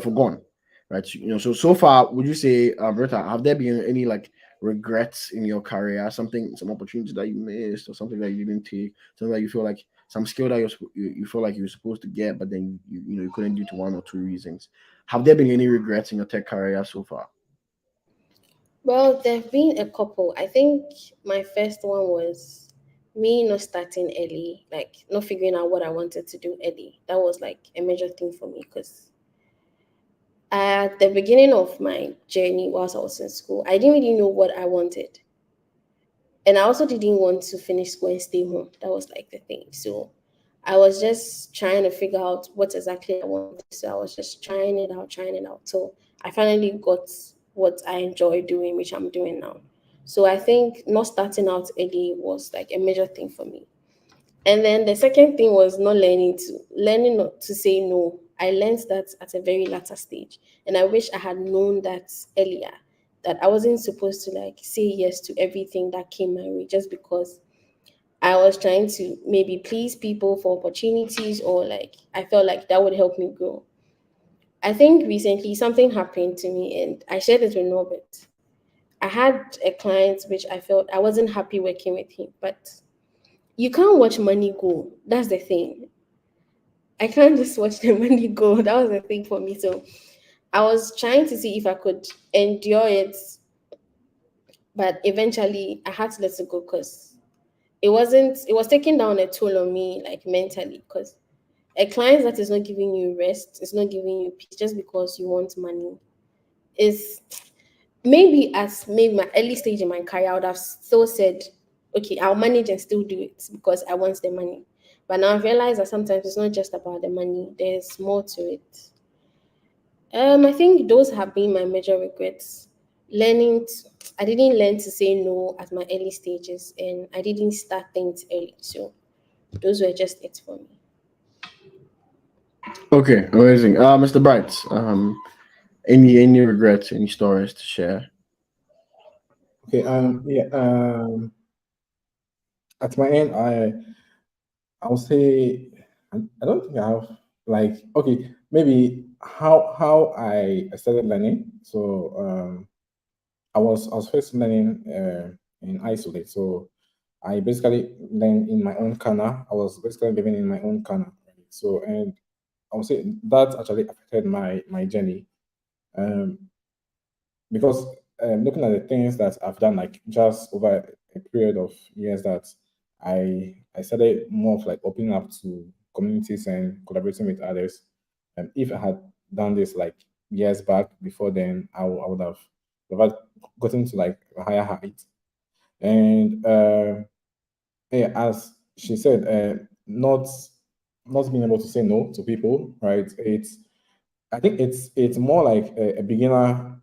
forgone, right? So far, would you say, Berta, have there been any like regrets in your career? Some opportunities that you missed, or something that you didn't take, something that you feel like some skill that you feel like you were supposed to get, but then you couldn't due to one or two reasons. Have there been any regrets in your tech career so far? Well, there have been a couple. I think my first one was me not starting early, like not figuring out what I wanted to do early. That was like a major thing for me because at the beginning of my journey whilst I was in school, I didn't really know what I wanted. And I also didn't want to finish school and stay home. That was like the thing. So I was just trying to figure out what exactly I wanted. So I was just trying it out. So I finally got what I enjoy doing, which I'm doing now. So I think not starting out early was like a major thing for me. And then the second thing was not learning not to say no. I learned that at a very later stage. And I wish I had known that earlier. That I wasn't supposed to like say yes to everything that came my way just because I was trying to maybe please people for opportunities, or like I felt like that would help me grow. I think recently something happened to me and I shared it with Norbert. I had a client which I felt I wasn't happy working with him, but you can't watch money go. That's the thing. I can't just watch the money go. That was the thing for me. So I was trying to see if I could endure it, but eventually I had to let it go because it was taking down a toll on me, like mentally, because a client that is not giving you rest, is not giving you peace just because you want money, is maybe at maybe my early stage in my career, I would have still said, okay, I'll manage and still do it because I want the money. But now I realize that sometimes it's not just about the money, there's more to it. I think those have been my major regrets. I didn't learn to say no at my early stages, and I didn't start things early. So those were just it for me. Okay, amazing. Mr. Bright, any regrets, any stories to share? Okay. Yeah. At my end, I'll say I don't think I have like okay, maybe how I started learning. So I was first learning in isolate. So I basically learned in my own corner. I was basically living in my own corner. Right? So and I would say that actually affected my journey. Um, because looking at the things that I've done, like just over a period of years, that I started more of like opening up to communities and collaborating with others. If I had done this like years back before then, I would have gotten to like a higher height. And yeah, as she said, not being able to say no to people, right? I think it's more like a beginner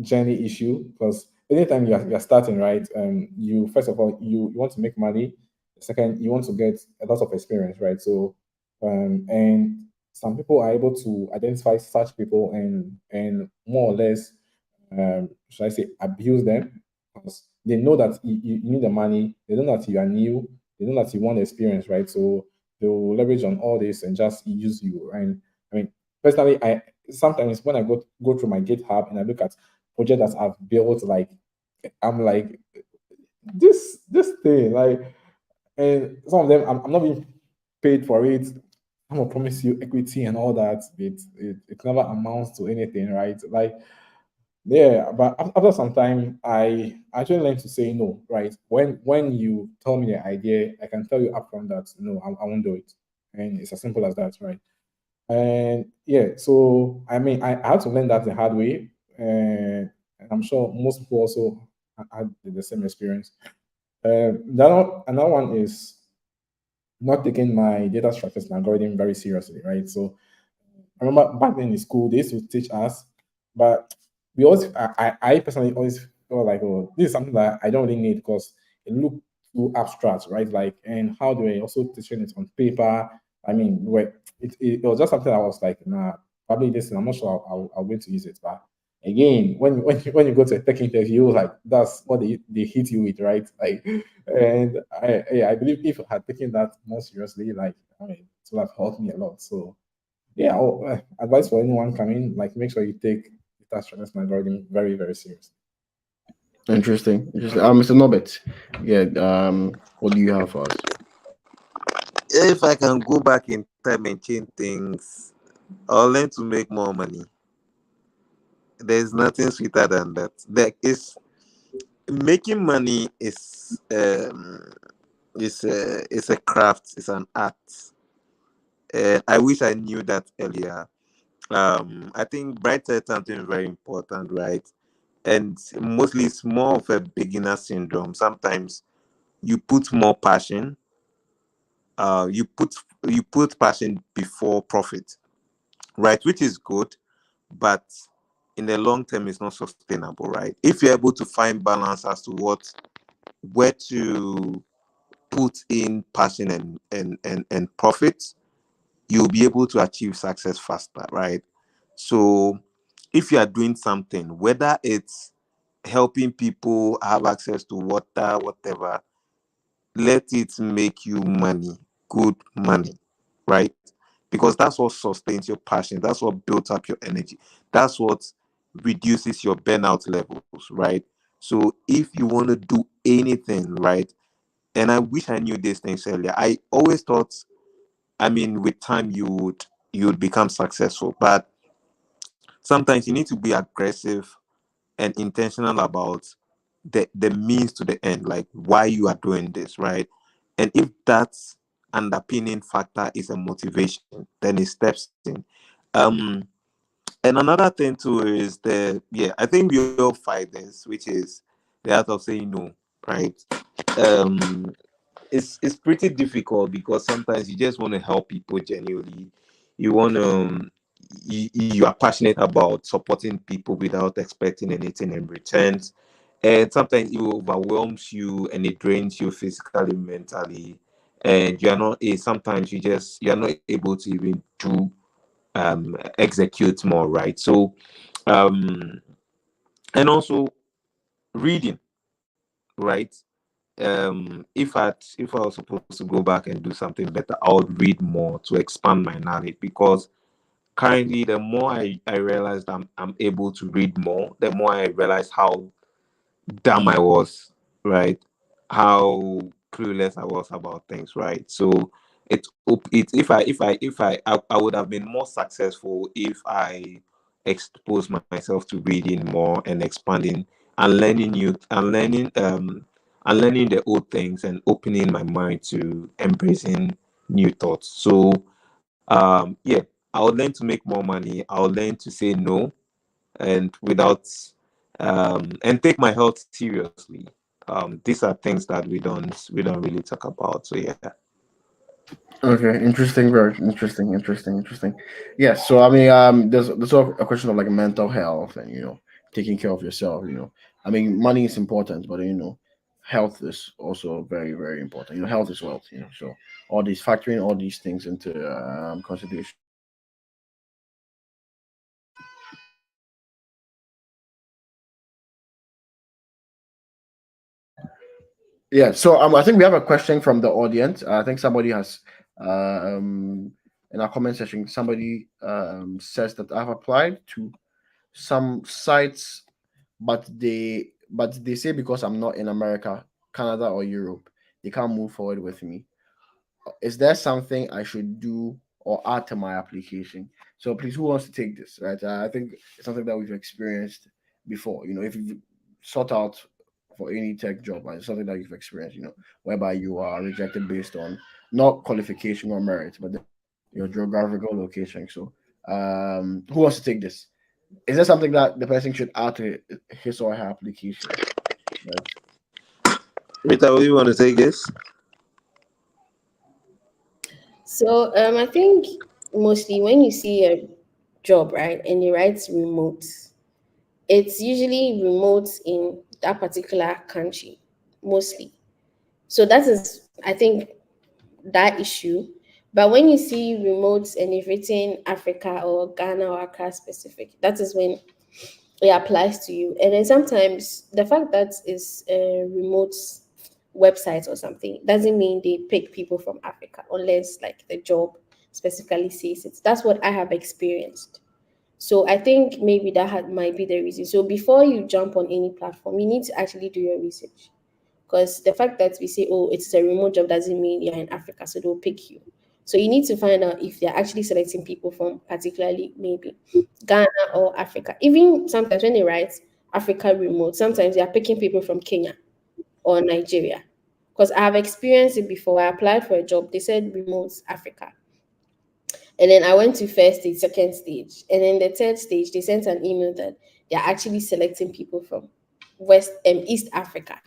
journey issue because anytime you're starting, right, you first of all you want to make money. Second, you want to get a lot of experience, right? So, and some people are able to identify such people and more or less, should I say, abuse them because they know that you need the money. They know that you are new. They know that you want experience, right? So they will leverage on all this and just use you. And I mean, personally, I sometimes when I go through my GitHub and I look at projects that I've built, like I'm like this thing, like, and some of them I'm not being paid for it. I'm gonna promise you equity and all that. It never amounts to anything, right? Like, yeah, but after some time, I actually learned to say no, right? When you tell me the idea, I can tell you upfront that no, I won't do it, and it's as simple as that, right? And yeah, so I mean, I had to learn that the hard way, and I'm sure most people also had the same experience. Another one is not taking my data structures and algorithm very seriously, right? So I remember back then in school, they used to teach us, but we always, I personally always felt like, oh, this is something that I don't really need because it looked too abstract, right? Like, and how do I also teaching it on paper? I mean, it was just something I was like, nah, probably this, and I'm not sure I'll going to use it. But again, when you go to a tech interview, like that's what they hit you with, right? Like, and I believe if I had taken that more seriously, like, I mean, it would have helped me a lot. So yeah, advice for anyone coming, like make sure you take data structures and algorithm very, very serious. Interesting, interesting. Mr. Norbert, yeah. What do you have for us? If I can go back in time and change things, I'll learn to make more money. There's nothing sweeter than that. There is making money is a craft, it's an art. I wish I knew that earlier. I think Bright said something very important, right? And mostly it's more of a beginner syndrome. Sometimes you put more passion, you put passion before profit, right? Which is good, but in the long term, it's not sustainable, right? If you're able to find balance as to where to put in passion and profit, you'll be able to achieve success faster, right? So if you are doing something, whether it's helping people have access to water, whatever, let it make you money, good money, right? Because that's what sustains your passion, that's what builds up your energy, that's what reduces your burnout levels, right? So if you want to do anything, right, and I wish I knew these things earlier. I always thought, I mean, with time you would become successful, but sometimes you need to be aggressive and intentional about the means to the end, like why you are doing this, right? And if that underpinning factor is a motivation, then it steps in. Um, and another thing too is I think we all fight this, which is the art of saying no, right? Um, it's pretty difficult because sometimes you just want to help people genuinely. You want to you are passionate about supporting people without expecting anything in return, and sometimes it overwhelms you and it drains you physically, mentally, and you are not sometimes you're not able to even do execute more, right? So um and also reading, right? If I was supposed to go back and do something better, I would read more to expand my knowledge, because currently the more I realized I'm able to read more, the more I realize how dumb I was, right? How clueless I was about things, right? So I would have been more successful if I exposed myself to reading more and expanding and learning the old things and opening my mind to embracing new thoughts. So yeah, I would learn to make more money. I would learn to say no and without and take my health seriously. These are things that we don't really talk about. So yeah. Okay, interesting, very interesting, interesting, interesting. Yes, so I mean, there's also a question of like mental health and taking care of yourself. I mean, money is important, but health is also very, very important. Health is wealth. So all these factoring all these things into consideration. Yeah, so I think we have a question from the audience. I think somebody has in our comment section. Somebody says that I've applied to some sites, but they say because I'm not in America, Canada, or Europe, they can't move forward with me. Is there something I should do or add to my application? So please, who wants to take this? Right, I think it's something that we've experienced before. If you sort out for any tech job, right, it's something that you've experienced. Whereby you are rejected based on not qualification or merit, but your geographical location. So, who wants to take this? Is there something that the person should add to his or her application? Right. Rita, what do you want to take this? So I think mostly when you see a job, right, and it writes remote, it's usually remote in that particular country, mostly. So that is, I think, that issue. But when you see remote and it's written Africa or Ghana or Accra specific, that is when it applies to you. And then sometimes the fact that it's a remote website or something doesn't mean they pick people from Africa unless like the job specifically says it. That's what I have experienced. So I think maybe might be the reason. So before you jump on any platform, you need to actually do your research. Because the fact that we say, oh, it's a remote job doesn't mean you're in Africa, so they'll pick you. So you need to find out if they're actually selecting people from particularly maybe Ghana or Africa. Even sometimes when they write Africa remote, sometimes they are picking people from Kenya or Nigeria. Because I have experienced it before. I applied for a job, they said remote Africa. And then I went to first stage, second stage. And then the third stage, they sent an email that they're actually selecting people from East Africa.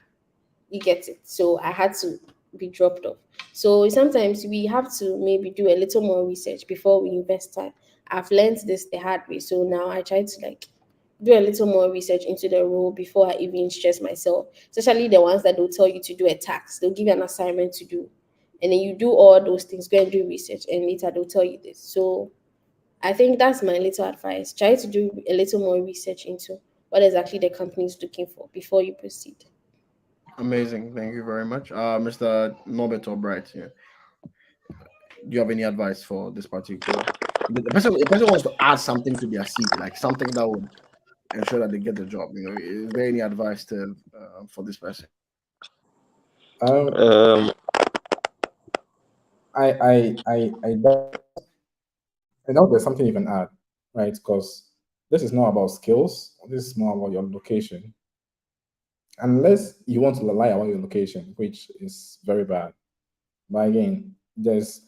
You get it. So I had to be dropped off. So sometimes we have to maybe do a little more research before we invest time. I've learned this the hard way, so now I try to like do a little more research into the role before I even stress myself. Especially the ones that will tell you to do a task. They'll give you an assignment to do. And then you do all those things, go and do research, and later they'll tell you this. So I think that's my little advice. Try to do a little more research into what exactly the company is looking for before you proceed. Amazing. Thank you very much. Mr. Norbert Albright, yeah. Do you have any advice for this particular? The person wants to add something to their CV, like something that would ensure that they get the job. Is there any advice to for this person? Um, Um, I doubt there's something you can add, right? Because this is not about skills. This is more about your location. Unless you want to lie about your location, which is very bad. But again, the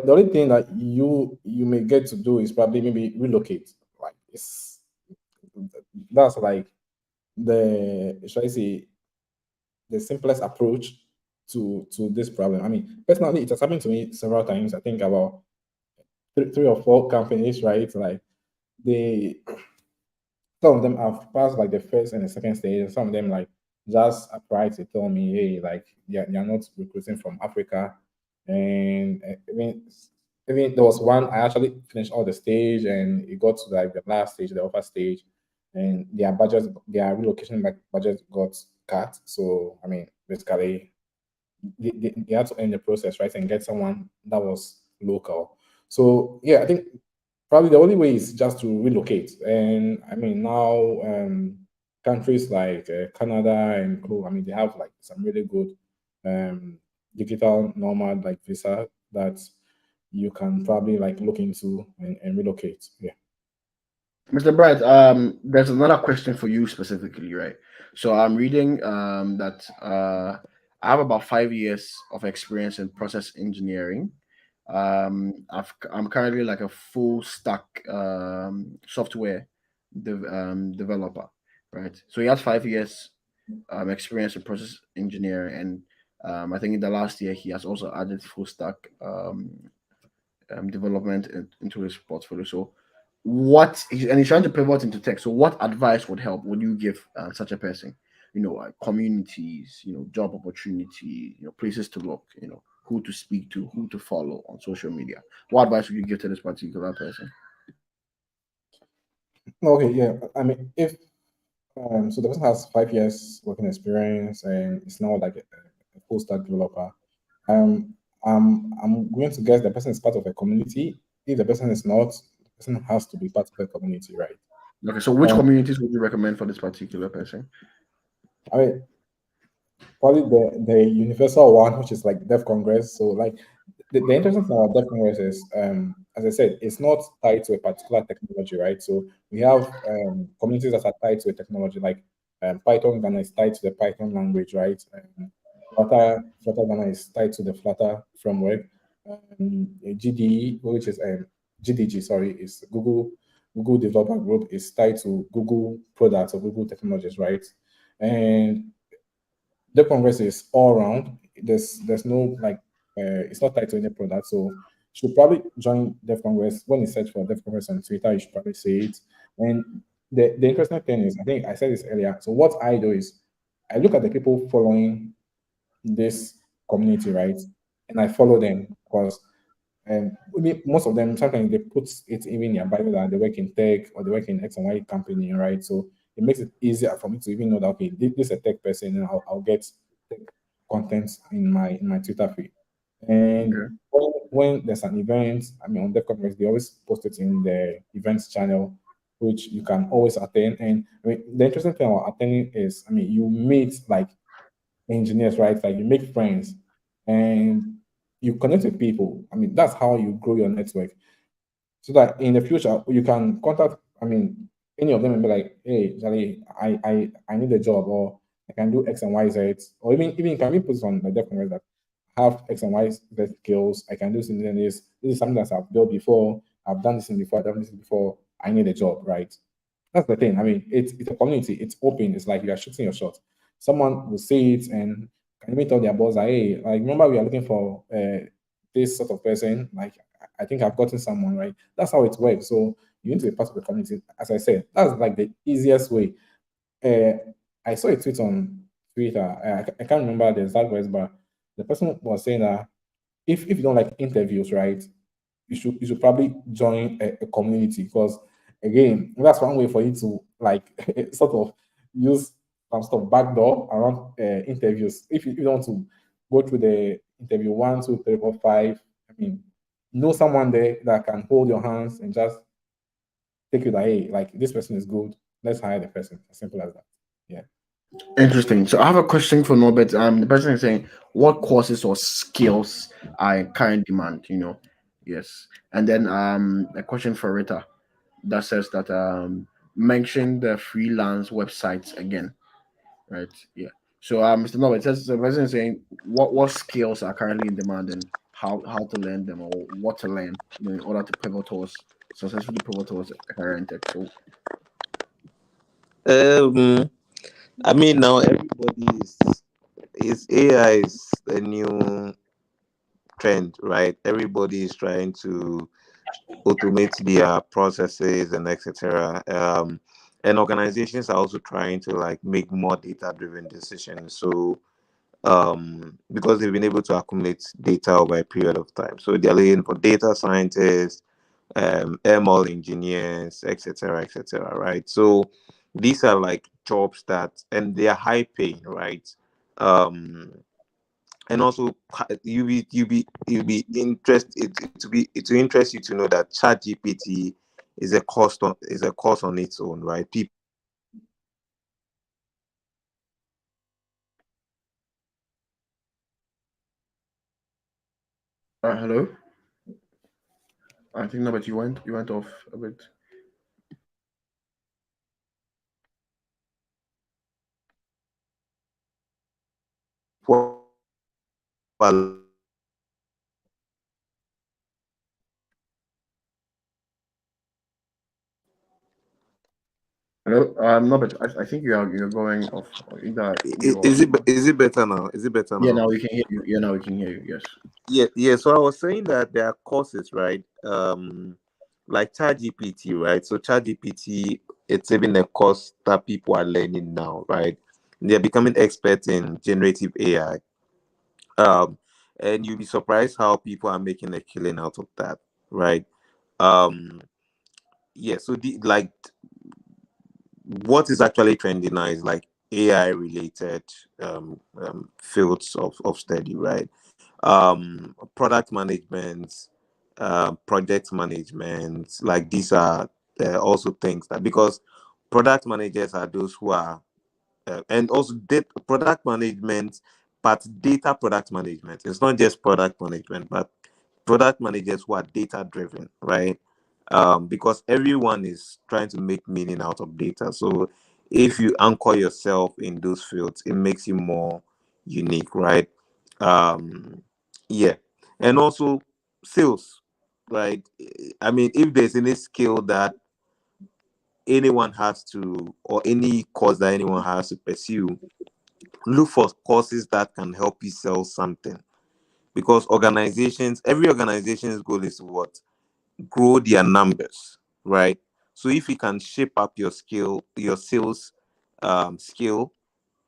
only thing that you may get to do is probably maybe relocate. Like that's like the should I say the simplest approach to this problem. I mean, personally, it has happened to me several times. I think about three or four companies, right? Like they some of them have passed like the first and the second stage, and some of them like just applied to tell me, hey, like you're not recruiting from Africa. And even there was one I actually finished all the stage and it got to like the last stage, the offer stage, and their relocation budget got cut. So I mean, basically they had to end the process, right, and get someone that was local. So yeah, I think probably the only way is just to relocate. And I mean now countries like Canada and I mean they have like some really good um, digital nomad like visa that you can probably like look into and relocate. Yeah. Mr. Bright, there's another question for you specifically, right? So I'm reading that I have about 5 years of experience in process engineering. I'm currently like a full stack software developer, right? So he has 5 years experience in process engineering, and I think in the last year he has also added full stack development into his portfolio. So, and he's trying to pivot into tech. So, what advice would you give such a person? Communities, job opportunity, places to look, who to speak to, who to follow on social media. What advice would you give to this particular person? Okay, yeah. I mean, if so, the person has 5 years working experience and it's now like a full stack developer. Um, I'm going to guess the person is part of a community. If the person is not, the person has to be part of a community, right? Okay, so which Um, communities would you recommend for this particular person? I mean, probably the universal one, which is like Dev Congress. So like the interesting thing about Dev Congress is, as I said, it's not tied to a particular technology, right? So we have communities that are tied to a technology, like Python Ghana is tied to the Python language, right? Flutter Ghana is tied to the Flutter framework. GDE, which is GDG, sorry, is Google Developer Group is tied to Google products or Google technologies, right? And the Congress is all around. There's no like it's not tied to any product. So you should probably join Dev Congress. When you search for Dev Congress on Twitter, you should probably see it. And the interesting thing is, I think I said this earlier. So what I do is I look at the people following this community, right? And I follow them because most of them sometimes they put it even in their bio that they work in tech or they work in X and Y company, right? So it makes it easier for me to even know that okay, this is a tech person, and I'll get tech content in my Twitter feed. Okay. And when there's an event, I mean on the conference, they always post it in the events channel, which you can always attend. And I mean the interesting thing about attending is I mean you meet like engineers, right? Like you make friends and you connect with people. I mean, that's how you grow your network. So that in the future you can contact, I mean, any of them and be like, hey, Charlie, I need a job or I can do X and Y Z. Or even you can be put on the document that have X and Y Z skills. I can do something like this. This is something that I've done before. I've done this before, I've done this before. I need a job, right? That's the thing. I mean, it's a community. It's open. It's like you are shooting your shot. Someone will see it, and can even tell their boss that, hey, like remember we are looking for this sort of person. Like I think I've gotten someone, right? That's how it works. So you need to be part of the community. As I said, that's like the easiest way. Uh, I saw a tweet on Twitter. I can't remember the exact words, but the person was saying that if you don't like interviews, right, you should probably join a community because again, that's one way for you to like sort of use some stuff backdoor around interviews. If you don't want to go through the interview one, two, three, four, five, I mean, know someone there that can hold your hands and just take you that hey, like this person is good. Let's hire the person. As simple as that. Yeah. Interesting. So I have a question for Norbert. The person is saying, what courses or skills are in current demand? Yes. And then a question for Rita that says that mention the freelance websites again, right? Yeah. So Mr. Norbert says the person is saying what skills are currently in demand and how to learn them or what to learn, in order to successfully pivot towards a career in tech. So Um, I mean, now everybody is AI is the new trend, right? Everybody is trying to automate their processes and etc. And organizations are also trying to like make more data-driven decisions. So because they've been able to accumulate data over a period of time, so they're looking for data scientists, ML engineers, etc., etc. Right? So these are like jobs that, and they are high paying, right? Um, and also you'll be interested it will interest you to know that chat gpt is a course on its own, right? People hello. I think Norbert, you went off a bit. are Hello, no, but I think you're going off. Either you or is it better now? Is it better yeah, now? now we can hear you. Yeah, now we can hear you. Yes. Yeah. So I was saying that there are courses, right? Like ChatGPT, right? So ChatGPT, it's even a course that people are learning now, right? They're becoming experts in generative AI. Um, and you'll be surprised how people are making a killing out of that, right? Um, yeah. So the like what is actually trending now is like AI related fields of study, right? Product management, project management, like these are also things that, because product managers are those who are and also product management, but data product management. It's not just product management, but product managers who are data driven, right? Because everyone is trying to make meaning out of data. So if you anchor yourself in those fields, it makes you more unique, right? Um, yeah, and also sales, right? I mean, if there's any skill that anyone has to, or any course that anyone has to pursue, look for courses that can help you sell something, because every organization's goal is to what? Grow their numbers, right? So if you can shape up your sales skill,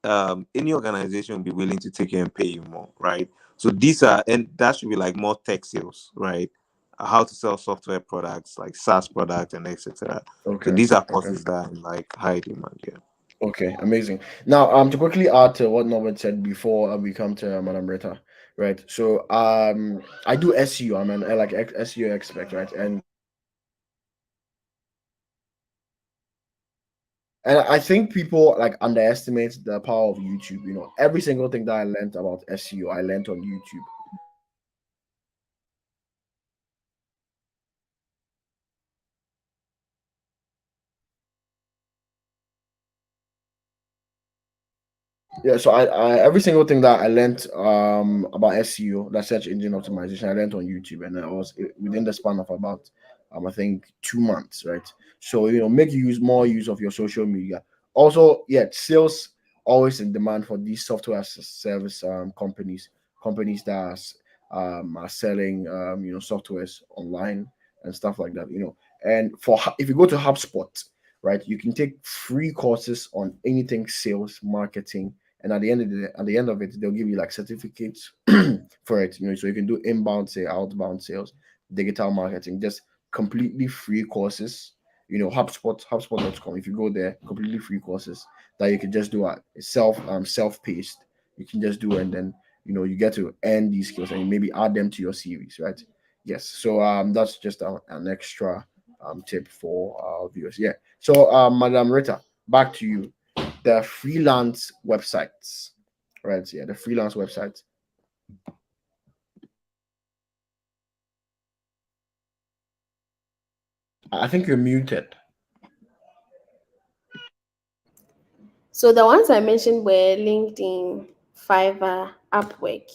any organization will be willing to take you and pay you more, right? So these are, and that should be like more tech sales, right? How to sell software products like SaaS products and etc. So Okay. these are Okay. courses that are in like high demand. Yeah. Okay. Amazing. Now, to quickly add to what Norbert said before we come to Madam Rita, right? So, I do SEO. I'm an like SEO expert, right? And I think people like underestimate the power of YouTube. Every single thing that I learned about SEO, I learned on YouTube. Yeah, so I every single thing that I learned about SEO, that search engine optimization, I learned on YouTube, and I was within the span of about I think 2 months, right? So make more use of your social media. Also, yeah, sales always in demand for these software as a service companies, companies that are selling softwares online and stuff like that. And if you go to HubSpot, right, you can take free courses on anything sales, marketing, and at the end of it, they'll give you like certificates for it. So you can do inbound sales, outbound sales, digital marketing, just completely free courses. HubSpot.com. If you go there, completely free courses that you can just do self-paced. You can just do, and then you get to earn these skills and you maybe add them to your series, right? Yes. So that's just an extra tip for our viewers. Yeah. So Madam Rita, back to you. The freelance websites, right? Yeah, the freelance websites. I think you're muted. So the ones I mentioned were LinkedIn, Fiverr, Upwork.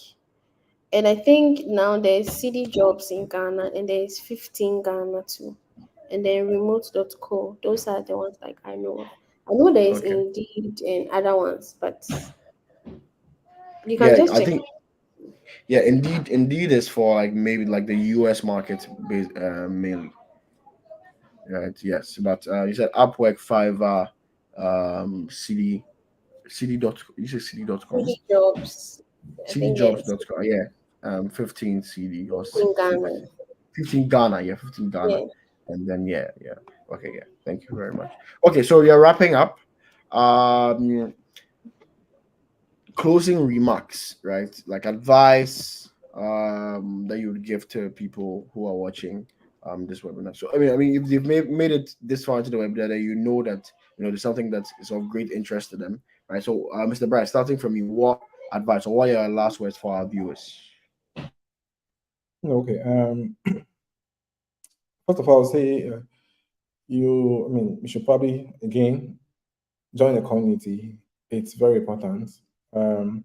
And I think now there's CD jobs in Ghana and there's 15 Ghana too. And then remote.co. Those are the ones like I know of. I know there's Okay. Indeed and other ones, but you can Yeah, just I check. think yeah, indeed is for like maybe like the US market mainly. Right, yes. But you said Upwork, Fiverr, CD you said CD.com? CD jobs. I think there's CDjobs.com, yeah. 15 CD or 15 Ghana. 15 Ghana, yeah, 15 Ghana. Yeah. And then yeah. Okay, yeah. Thank you very much. Okay, so we are wrapping up. Closing remarks, right? Like advice that you would give to people who are watching this webinar. So I mean, if they've made it this far into the webinar, that that there's something that is of great interest to them, right? So, Mr. Bright, starting from you, what advice or what are your last words for our viewers? Okay. First of all, I'll say you should probably again join the community. It's very important. Um,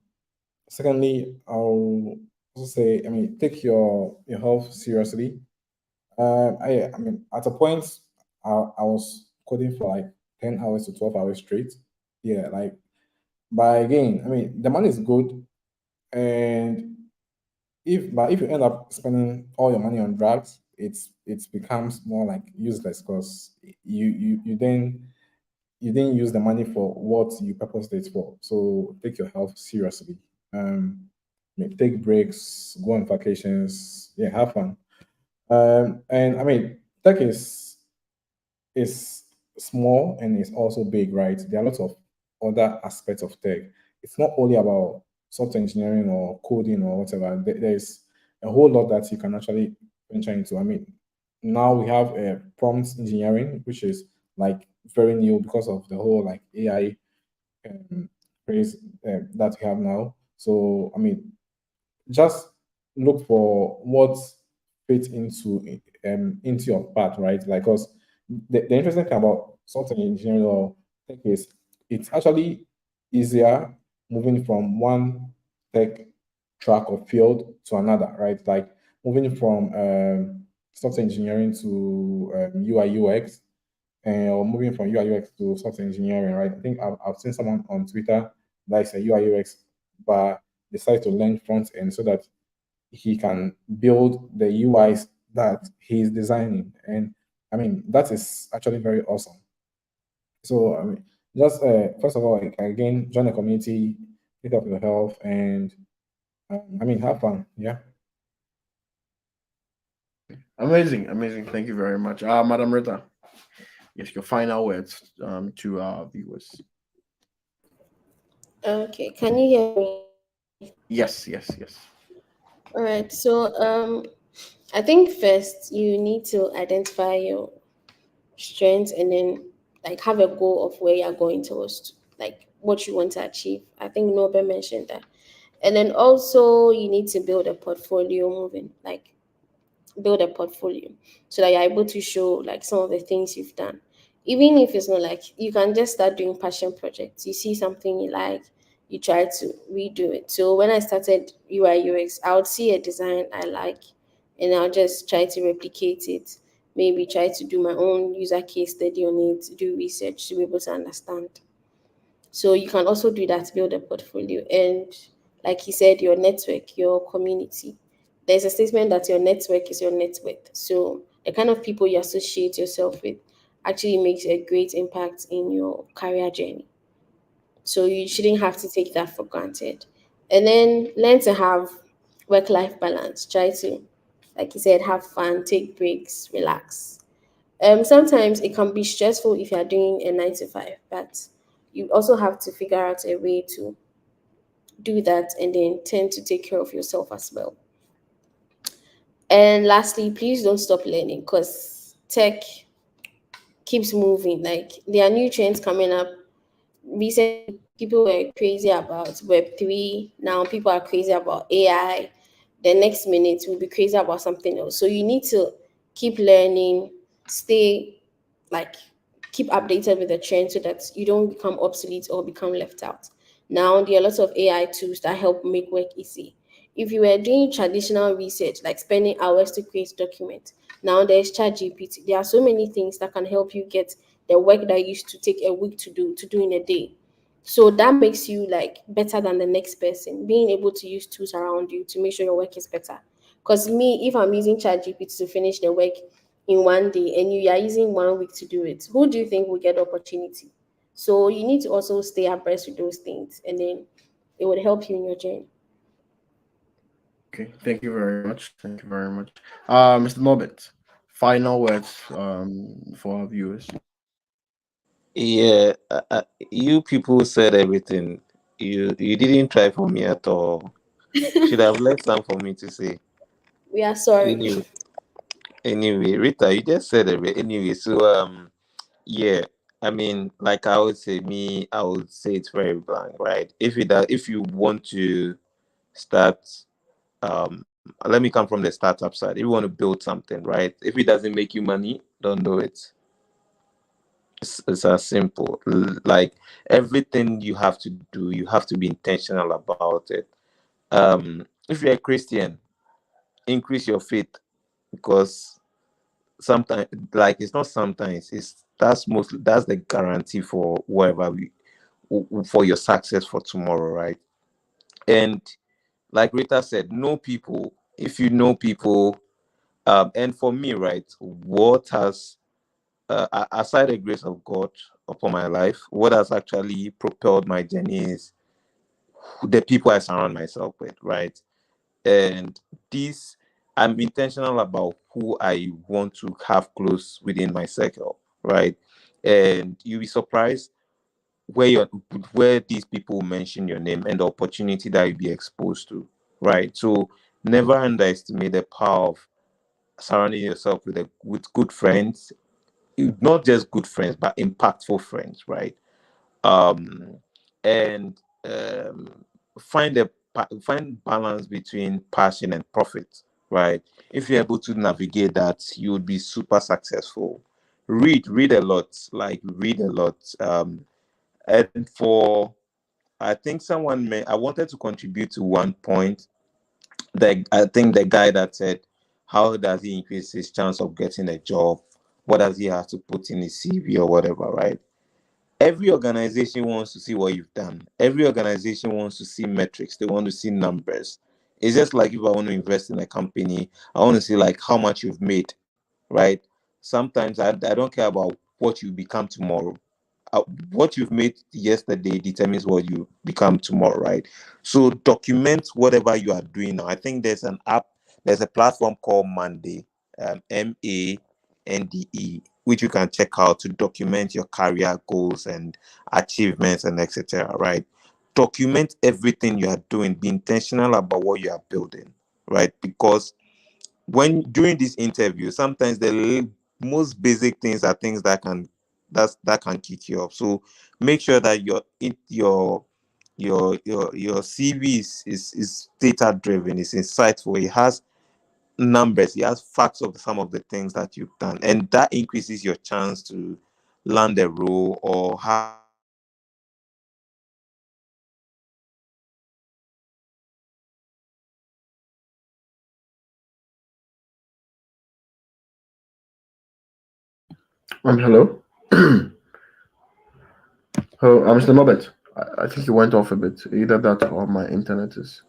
Secondly, I'll also say, take your health seriously. I mean, at a point, I was coding for like 10 hours to 12 hours straight. Yeah, like, but again, the money is good, and if you end up spending all your money on drugs, it becomes more like useless because you didn't use the money for what you purposed it for. So take your health seriously. Take breaks, go on vacations, yeah, have fun. And tech is small and it's also big, right? There are lots of other aspects of tech. It's not only about software engineering or coding or whatever. There's a whole lot that you can actually venture into. Now we have prompt engineering, which is like very new because of the whole like AI um, craze that we have now. So just look for what fits into your path, right? Like, cause the interesting thing about software engineering or tech is it's actually easier moving from one tech track or field to another, right? Like moving from software engineering to UI UX, or moving from UI UX to software engineering, right? I think I've seen someone on Twitter that is a UI UX, but decide to learn front end so that he can build the UIs that he's designing. And that is actually very awesome. So, just first of all, like, again, join the community, pick up your health, and have fun. Yeah. Amazing. Thank you very much. Madam Rita, yes, your final words to our viewers. Okay. Can you hear me? Yes. All right. So I think first you need to identify your strengths and then like have a goal of where you're going towards, like what you want to achieve. I think Norbert mentioned that. And then also you need to build a portfolio moving, like build a portfolio so that you're able to show like some of the things you've done. Even if it's not like you can just start doing passion projects. You see something you like, you try to redo it. So when I started UI UX, I would see a design I like and I'll just try to replicate it. Maybe try to do my own user case study on it, do research to be able to understand. So you can also do that, build a portfolio. And like you said, your network, your community. There's a statement that your network is your net worth. So the kind of people you associate yourself with actually makes a great impact in your career journey. So you shouldn't have to take that for granted. And then learn to have work life balance. Try to, like you said, have fun, take breaks, relax. Sometimes it can be stressful if you're doing a 9 to 5, but you also have to figure out a way to do that and then tend to take care of yourself as well. And lastly, please don't stop learning because tech keeps moving. Like there are new trends coming up. Recently people were crazy about Web3. Now people are crazy about AI. The next minute we'll be crazy about something else. So you need to keep learning, stay like keep updated with the trend so that you don't become obsolete or become left out. Now there are lots of AI tools that help make work easy. If you were doing traditional research, like spending hours to create documents, now there's ChatGPT. There are so many things that can help you get the work that used to take a week to do in a day. So that makes you like better than the next person, being able to use tools around you to make sure your work is better. Because me, if I'm using ChatGPT to finish the work in one day and you are using 1 week to do it, who do you think will get the opportunity? So you need to also stay abreast with those things and then it would help you in your journey. Okay, thank you very much. Thank you very much. Mr. Norbert, final words for our viewers. Yeah, you people said everything. You didn't try for me at all. Should have left some for me to say. We are sorry. Anyway, anyway, Rita, you just said everything. Anyway, so yeah, I mean, like I would say, I would say it's very blank, right? If you want to start, let me come from the startup side. If you want to build something, right? If it doesn't make you money, don't do it. It's as simple. Like everything you have to do, you have to be intentional about it. If you're a Christian, increase your faith because sometimes, like it's not sometimes, it's that's the guarantee for whatever for your success for tomorrow, right? And like Rita said, know people. If you know people, and for me, right, what has aside the grace of God upon my life, what has actually propelled my journey is the people I surround myself with, right? And this, I'm intentional about who I want to have close within my circle, right? And you'll be surprised where where these people mention your name and the opportunity that you'll be exposed to, right? So never underestimate the power of surrounding yourself with good friends, not just good friends, but impactful friends, right? um and find find balance between passion and profit, right? If you're able to navigate that, you would be super successful. Read a lot, like read a lot. And for I think I wanted to contribute to one point that I think the guy that said, how does he increase his chance of getting a job? What does he have to put in his CV or whatever, right? Every organization wants to see what you've done. Every organization wants to see metrics. They want to see numbers. It's just like if I want to invest in a company, I want to see like how much you've made, right? Sometimes I don't care about what you become tomorrow. What you've made yesterday determines what you become tomorrow, right? So document whatever you are doing now. I think there's a platform called Monday, Mande, which you can check out to document your career goals and achievements and etc. Right? Document everything you are doing. Be intentional about what you are building, right? Because when during this interview, sometimes the most basic things are things that can kick you off. So make sure that your CV is data driven, is insightful, it has numbers, it has facts of some of the things that you've done, and that increases your chance to land a role or have a conversation with the hiring manager. Hello. Hello, Mr. Norbert. I think you went off a bit. Either that or my internet is.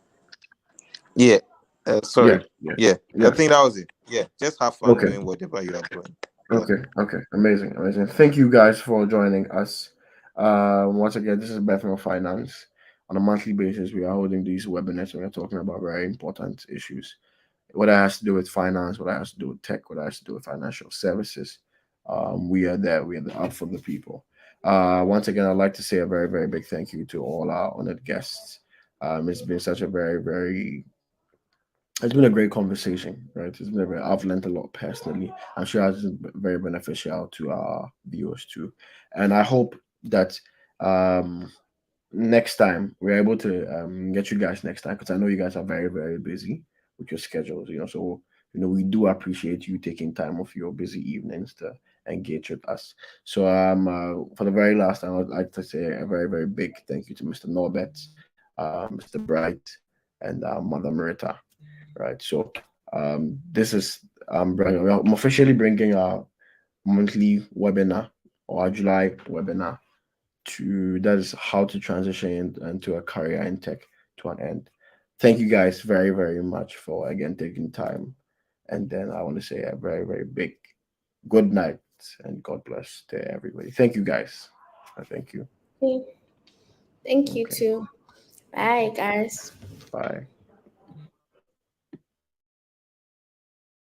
Yeah. Yeah, Sorry. yeah, Yeah. I yeah. think that was it. Yeah. Just have fun Okay, doing whatever you are doing. Yeah. okay. Amazing, amazing. Thank you guys for joining us. Once again, this is Bethel Finance. On a monthly basis, we are holding these webinars and we're talking about very important issues. What it has to do with finance, what it has to do with tech, what it has to do with financial services. We are there. We are out for the people. Once again, I'd like to say a very, very big thank you to all our honored guests. It's been such a very, very it's been a great conversation, right? I've learned a lot personally. I'm sure it's been very beneficial to our viewers too. And I hope that um, next time we're able to get you guys next time because I know you guys are very, very busy with your schedules, So, we do appreciate you taking time off your busy evenings to engage with us. So, for the very last time, I'd like to say a very, very big thank you to Mr. Norbert, Mr. Bright, and Mother Marita. Right. So this is I'm officially bringing our monthly webinar or our July webinar to that is how to transition into a career in tech to an end. Thank you guys very, very much for again taking time. And then I want to say a very, very big good night and God bless to everybody. Thank you guys. Thank you. Okay. Thank you Okay. too. Bye, guys. Bye.